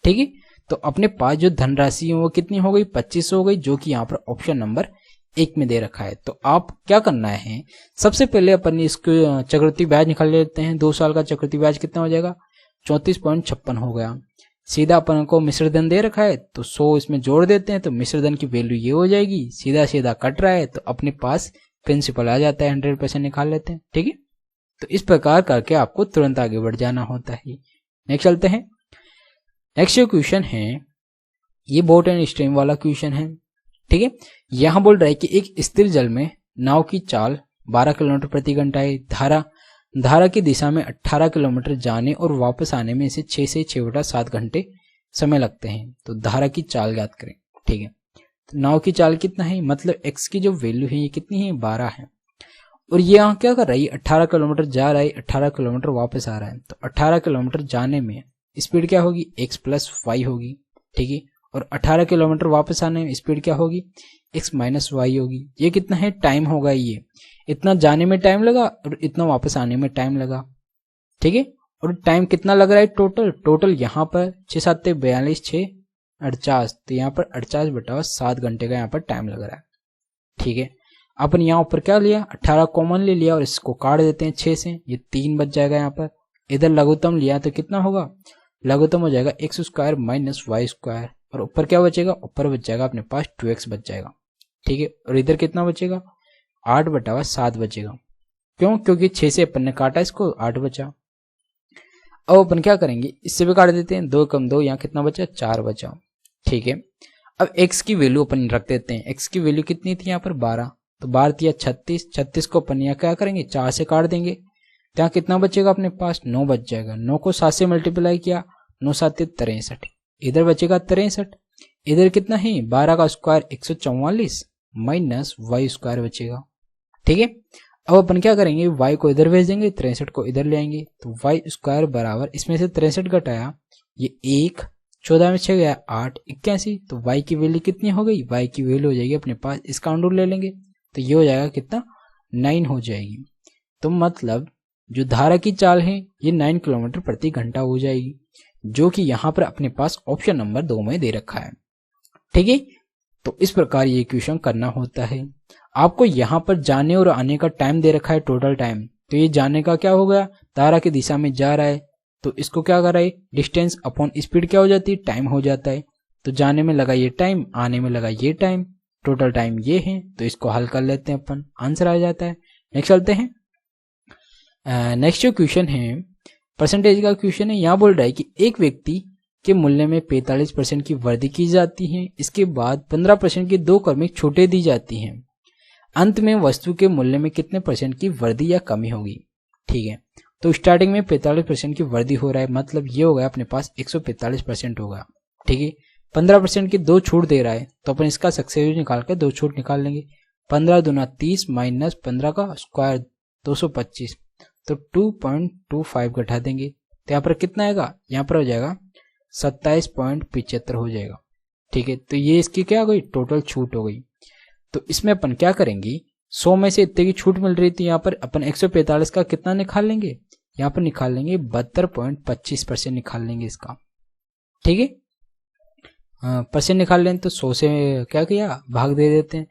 ठीक है, तो अपने पास जो धनराशि है वो कितनी हो गई 2500 हो गई, जो कि यहाँ पर ऑप्शन नंबर 1 में दे रखा है। तो आप क्या करना है सबसे पहले अपन इसको चक्रवृद्धि ब्याज निकाल लेते हैं। 2 साल का चक्रवृद्धि ब्याज कितना हो जाएगा 34.56 हो गया। सीधा अपन को मिश्रधन दे रखा है तो 100 इसमें जोड़ देते हैं तो मिश्रधन की वैल्यू ये हो जाएगी, सीधा सीधा कट रहा है तो अपने पास प्रिंसिपल आ जाता है 100% निकाल लेते हैं। ठीक है, तो इस प्रकार करके आपको तुरंत आगे बढ़ जाना होता है। नेक्स्ट चलते हैं। नेक्स्ट जो क्वेश्चन है ये बोट एंड स्ट्रीम वाला क्वेश्चन है। ठीक है, यहां बोल रहा है कि एक स्थिर जल में नाव की चाल 12 किलोमीटर प्रति घंटा है, धारा की दिशा में 18 किलोमीटर जाने और वापस आने में इसे 6 से 6/7 घंटे समय लगते हैं, तो धारा की चाल ज्ञात करें। ठीक है, तो नाव की चाल कितना है मतलब x की जो वैल्यू है ये कितनी है 12 है, और ये यहाँ क्या कर रहा है 18 किलोमीटर जा रहा है 18 किलोमीटर वापस आ रहा है, तो 18 किलोमीटर जाने में स्पीड क्या होगी x प्लस y होगी। ठीक है, और 18 किलोमीटर वापस आने में स्पीड क्या होगी x माइनस वाई होगी। ये कितना है टाइम होगा, ये इतना जाने में टाइम लगा और इतना वापस आने में टाइम लगा। ठीक है, और टाइम कितना लग रहा है टोटल यहाँ पर 6 7 42 6 48, तो यहाँ पर 48/7 घंटे का यहाँ पर टाइम लग रहा है। ठीक है, अपन यहाँ ऊपर क्या लिया 18 कॉमन ले लिया और इसको काट देते हैं 6 से, ये 3 बच जाएगा। यहाँ पर इधर लघुत्तम लिया तो कितना होगा लघुत्तम हो जाएगा x square minus Y square, और ऊपर क्या बचेगा ऊपर बच जाएगा अपने पास 2x बच जाएगा। ठीक है, और इधर कितना बचेगा 8/7 बचेगा। क्यों, क्योंकि 6 से अपन ने काटा इसको 8 बचा। अब अपन क्या करेंगे इससे भी काट देते हैं 2 कम 2, यहाँ कितना बचा 4 बचा। ठीक है, अब x की वैल्यू अपन रख देते हैं। x की वैल्यू कितनी थी यहाँ पर 12, तो 12 दिया 36, 36 को अपन यहाँ क्या करेंगे 4 से काट देंगे, तो यहाँ कितना बचेगा अपने पास 9 बच जाएगा। 9 को 7 से मल्टीप्लाई किया 9 7 63, इधर बचेगा 63, इधर कितना है 12 का स्क्वायर 144 माइनस वाई स्क्वायर बचेगा। ठीक है, अब अपन क्या करेंगे y को इधर भेज देंगे 63 को इधर ले आएंगे, तो वाई स्क्वायर बराबर इसमें से 63 घटाया ये 1 14 में 6 गया 8, 81। तो y की वैल्यू कितनी हो गई, y की वैल्यू हो जाएगी अपने पास, इसका अंडर ले लेंगे तो ये हो जाएगा कितना, 9 हो जाएगी। तो मतलब जो धारा की चाल है ये 9 किलोमीटर प्रति घंटा हो जाएगी, जो कि यहाँ पर अपने पास ऑप्शन नंबर 2 में दे रखा है। ठीक है, तो इस प्रकार ये इक्वेशन करना होता है। आपको यहाँ पर जाने और आने का टाइम दे रखा है, टोटल टाइम। तो ये जाने का क्या हो गया, धारा की दिशा में जा रहा है तो इसको क्या कर रहा है, डिस्टेंस अपॉन स्पीड क्या हो जाती है, टाइम हो जाता है। तो जाने में लगा ये टाइम, आने में लगा ये टाइम, टोटल टाइम ये है। तो इसको हल कर लेते हैं अपन, आंसर आ जाता है। नेक्स्ट चलते हैं। नेक्स्ट जो क्वेश्चन है परसेंटेज का क्वेश्चन है। यहाँ बोल रहा है कि एक व्यक्ति के मूल्य में 45% की वृद्धि की जाती है, इसके बाद 15% की 2 क्रमिक छूटें दी जाती हैं। अंत में वस्तु के मूल्य में कितने परसेंट की वृद्धि या कमी होगी। ठीक है, तो स्टार्टिंग में 45% की वृद्धि हो रहा है, मतलब ये हो गया अपने पास 145% होगा। ठीक है, 15% की 2 छूट दे रहा है तो अपन इसका सक्सेसिव निकाल कर 2 छूट निकाल लेंगे। 15 दूना 30 माइनस 15 का स्क्वायर 225, तो 2.25 घटा देंगे तो यहाँ पर कितना आएगा, यहाँ पर हो जाएगा 27.75 हो जाएगा। ठीक है, तो ये इसकी क्या हो गई, टोटल छूट हो गई। तो इसमें अपन क्या करेंगे, 100 में से इतने की छूट मिल रही थी, यहाँ पर अपन 145 का कितना निकाल लेंगे, यहाँ पर निकाल लेंगे 72.25% निकाल लेंगे इसका। ठीक है, परसेंट निकाल लें तो 100 से क्या किया, भाग दे देते हैं,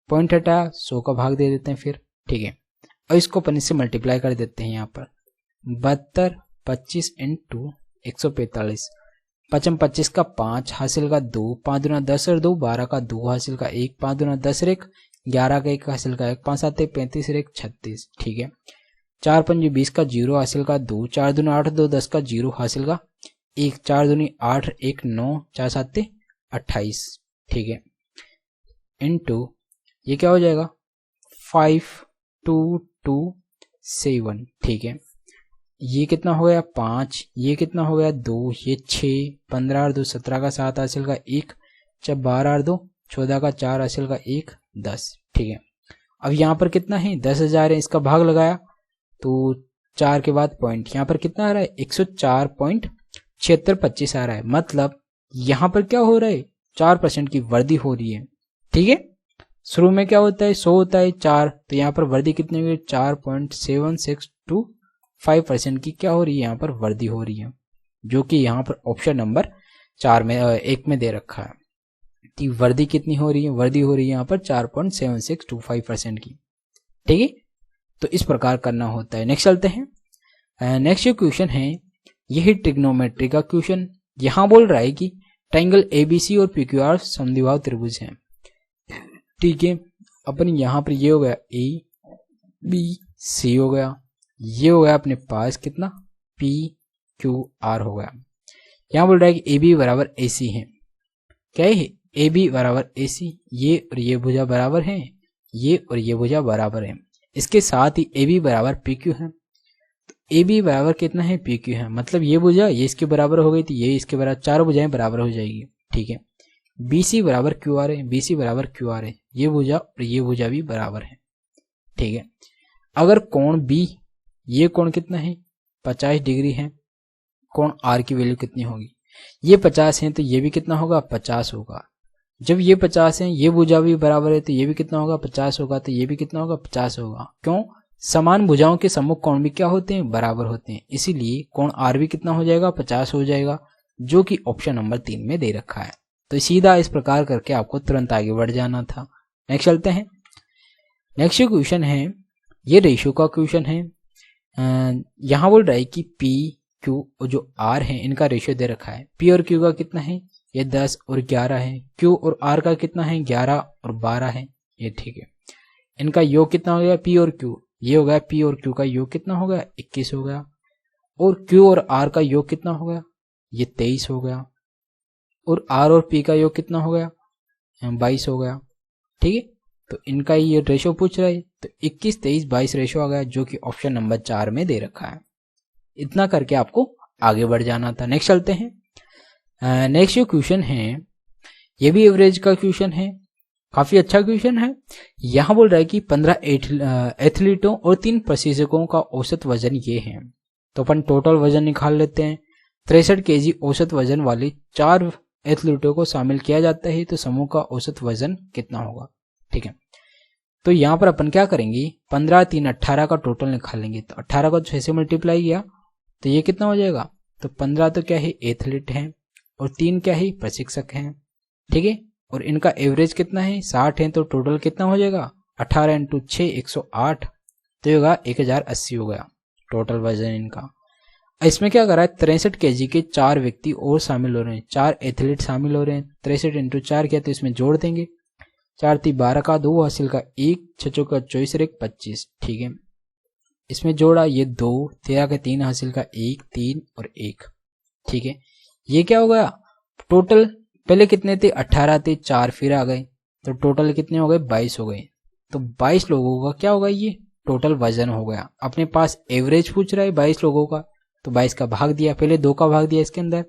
पॉइंट हटाया 100 का भाग दे देते हैं फिर। ठीक है, और इसको अपन इससे मल्टीप्लाई कर देते हैं। यहाँ पर 72 25 इंटू 145, 25 का 5 हासिल का 2, 5 दूना 10 और 2 12 का 2 हासिल का 1, 5 दूना 10 और 1 11 का 1 हासिल का 1, 5 7 35 और 1 36। ठीक है, 4 5 20 का 0 हासिल का 2, 4 दूना 8 2 10 का 0 हासिल का 1, 4 दूनी 8 1 9, 4 7 28। ठीक है, इनटू ये क्या हो जाएगा 5227। ठीक है, ये कितना हो गया 5, ये कितना हो गया 2, ये 6, 15 और 2 17 का 7 हासिल का 1, 12 और 2 14 का 4 हासिल का 1 10। ठीक है, अब यहाँ पर कितना है 10,000 है, इसका भाग लगाया तो 4 के बाद पॉइंट, यहाँ पर कितना आ रहा है 104.7625 आ रहा है। मतलब यहाँ पर क्या हो रहा है 4% की वृद्धि हो रही है। ठीक है, शुरू में क्या होता है 100 होता है 4, तो यहाँ पर वृद्धि कितनी हुई 4.7625% की क्या हो रही है, यहाँ पर वृद्धि हो रही है, जो कि यहाँ पर ऑप्शन नंबर 4 में 1 में दे रखा है। तो वृद्धि कितनी हो रही है, वृद्धि हो रही है यहाँ पर 4.7625% की। ठीक है, तो इस प्रकार करना होता है। नेक्स्ट चलते हैं। नेक्स्ट जो क्वेश्चन है यही ट्रिग्नोमेट्री का क्वेश्चन। यहाँ बोल रहा है कि ट्रायंगल एबीसी और पीक्यूआर समद्विबाहु त्रिभुज हैं। ठीक है, अपन यहाँ पर ये हो गया ए बी सी हो गया, ये हो गया अपने पास कितना पी क्यू आर हो गया। यहाँ बोल रहा है कि ए बी बराबर ए सी है। क्या है ए बी बराबर ए सी, ये और ये भुजा बराबर है, ये और ये भुजा बराबर है। इसके साथ ही ए बी बराबर पी क्यू है। तो ए बी बराबर कितना है पी क्यू है, मतलब ये भुजा ये इसके बराबर हो गई थी, ये इसके बराबर, चारों भुजाएं बराबर हो जाएगी। ठीक है, बी सी बराबर क्यू आर है, बी सी बराबर क्यू आर है, ये भुजा और ये भुजा भी बराबर है। ठीक है, अगर कोण बी, ये कोण कितना है 50 डिग्री है, कोण आर की वैल्यू कितनी होगी, ये 50 है तो ये भी कितना होगा 50 होगा। जब ये 50 है, ये भुजा भी बराबर है तो ये भी कितना होगा 50 होगा, तो ये भी कितना होगा 50 होगा। क्यों, समान भुजाओं के सम्मुख कोण भी क्या होते हैं बराबर होते हैं, इसीलिए कोण आर भी कितना हो जाएगा 50 हो जाएगा, जो कि ऑप्शन नंबर 3 में दे रखा है। तो सीधा इस प्रकार करके आपको तुरंत आगे बढ़ जाना था। नेक्स्ट चलते हैं। नेक्स्ट क्वेश्चन है ये रेशियो का क्वेश्चन है। यहाँ बोल रहा है कि पी क्यू और जो आर है इनका रेशियो दे रखा है। पी और क्यू का कितना है, ये 10 और 11 है। क्यू और आर का कितना है 11 और 12 है ये। ठीक है, इनका योग कितना हो गया पी और क्यू, ये हो गया पी और क्यू का योग कितना हो गया 21 हो गया, और क्यू और आर का योग कितना हो गया ये 23 हो गया, और आर और पी का योग कितना हो गया 22 हो गया। ठीक है, तो इनका ये रेशो पूछ रहा है, तो 21 23 22 रेशो आ गया, जो कि ऑप्शन नंबर 4 में दे रखा है। इतना करके आपको आगे बढ़ जाना था। नेक्स्ट चलते हैं। नेक्स्ट जो क्वेश्चन है ये भी एवरेज का क्वेश्चन है, काफी अच्छा क्वेश्चन है। यहाँ बोल रहा है कि 15 एथलीटों और 3 प्रशिक्षकों का औसत वजन ये है। तो अपन टोटल वजन निकाल लेते हैं। 63 केजी औसत वजन वाले 4 एथलीटों को शामिल किया जाता है तो समूह का औसत वजन कितना होगा। ठीक है, तो यहाँ पर अपन क्या करेंगे, 15 3 18 का टोटल निकालेंगे। तो 18 को 6 से मल्टीप्लाई किया तो ये कितना हो जाएगा, तो 15 तो क्या है एथलीट है और 3 क्या है प्रशिक्षक हैं। ठीक है, और इनका एवरेज कितना है 60 है, तो टोटल कितना हो जाएगा 18 इंटू 6 108, तो होगा 1080 हो गया टोटल वजन इनका। इसमें क्या करा है 63 केजी के 4 व्यक्ति और शामिल हो रहे हैं, 4 एथलीट शामिल हो रहे हैं। 63 इंटू 4 किया तो इसमें जोड़ देंगे, 4 3 12 का 2 हासिल का 1 6 का 24 और 1 25। ठीक है, इसमें जोड़ा ये 2 13 का 3 हासिल का 1 3 और 1। ठीक है, ये क्या हो गया टोटल, पहले कितने थे 18 थे, 4 फिर आ गए तो टोटल कितने हो गए 22 हो गए। तो 22 लोगों का क्या होगा ये टोटल वजन हो गया। अपने पास एवरेज पूछ रहा है 22 लोगों का, तो 22 का भाग दिया, पहले 2 का भाग दिया इसके अंदर,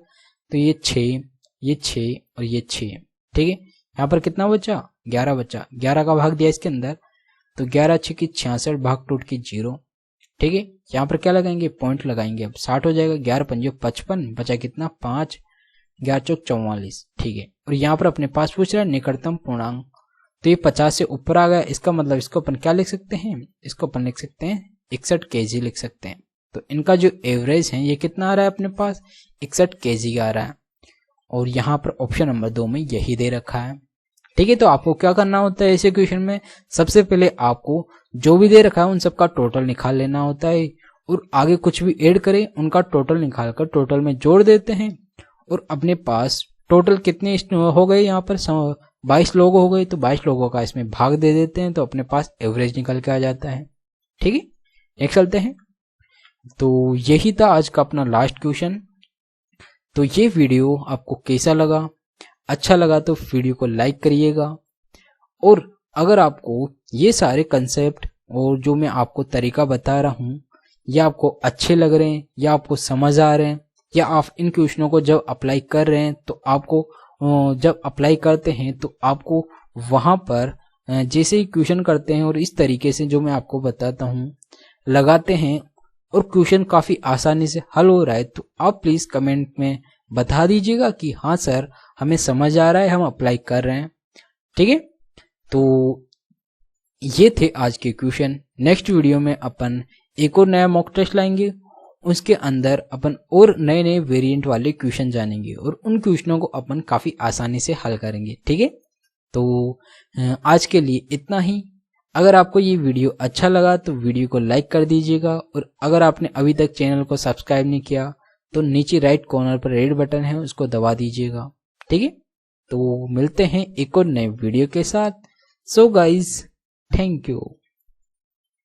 तो ये 6 ये 6 और ये 6। ठीक है, यहाँ पर कितना बचा 11 बचा, 11 का भाग दिया इसके अंदर, तो 11 6 की 66 भाग टूट की 0। ठीक है, यहाँ पर क्या लगाएंगे पॉइंट लगाएंगे, अब 60 हो जाएगा, 11 5 55 बचा कितना 5, 11 चौक 44। ठीक है, और यहाँ पर अपने पास पूछ रहा है निकटतम पूर्णांक, तो ये 50 से ऊपर आ गया, इसका मतलब इसको अपन क्या लिख सकते हैं, इसको अपन लिख सकते हैं 61 केजी लिख सकते हैं। तो इनका जो एवरेज है ये कितना आ रहा है अपने पास 61 केजी का आ रहा है, और यहाँ पर ऑप्शन नंबर 2 में यही दे रखा है। ठीक है, तो आपको क्या करना होता है ऐसे क्वेश्चन में, सबसे पहले आपको जो भी दे रखा है उन सबका टोटल निकाल लेना होता है, और आगे कुछ भी ऐड करें उनका टोटल निकाल कर टोटल में जोड़ देते हैं, और अपने पास टोटल कितने हो गए यहाँ पर 22 लोग हो गए, तो 22 लोगों का इसमें भाग दे देते हैं, तो अपने पास एवरेज निकल के आ जाता है। ठीक है, नेक्स्ट चलते हैं। तो यही था आज का अपना लास्ट क्वेश्चन। तो ये वीडियो आपको कैसा लगा, अच्छा लगा तो वीडियो को लाइक करिएगा, और अगर आपको ये सारे कंसेप्ट और जो मैं आपको तरीका बता रहा हूँ ये आपको अच्छे लग रहे हैं या आपको समझ आ रहे हैं, या आप इन क्वेश्चनों को जब अप्लाई कर रहे हैं तो आपको जब अप्लाई करते हैं तो आपको वहाँ पर जैसे ही क्वेश्चन करते हैं और इस तरीके से जो मैं आपको बताता हूँ लगाते हैं और क्वेश्चन काफ़ी आसानी से हल हो रहा है, तो आप प्लीज़ कमेंट में बता दीजिएगा कि हाँ सर हमें समझ आ रहा है, हम अप्लाई कर रहे हैं। ठीक है, तो ये थे आज के क्वेश्चन। नेक्स्ट वीडियो में अपन एक और नया मॉक टेस्ट लाएंगे, उसके अंदर अपन और नए नए वेरिएंट वाले क्वेश्चन जानेंगे और उन क्वेश्चनों को अपन काफ़ी आसानी से हल करेंगे। ठीक है, तो आज के लिए इतना ही। अगर आपको ये वीडियो अच्छा लगा तो वीडियो को लाइक कर दीजिएगा, और अगर आपने अभी तक चैनल को सब्सक्राइब नहीं किया तो नीचे राइट कॉर्नर पर रेड बटन है उसको दबा दीजिएगा। ठीक है, तो मिलते हैं एक और नए वीडियो के साथ। So guys, thank you.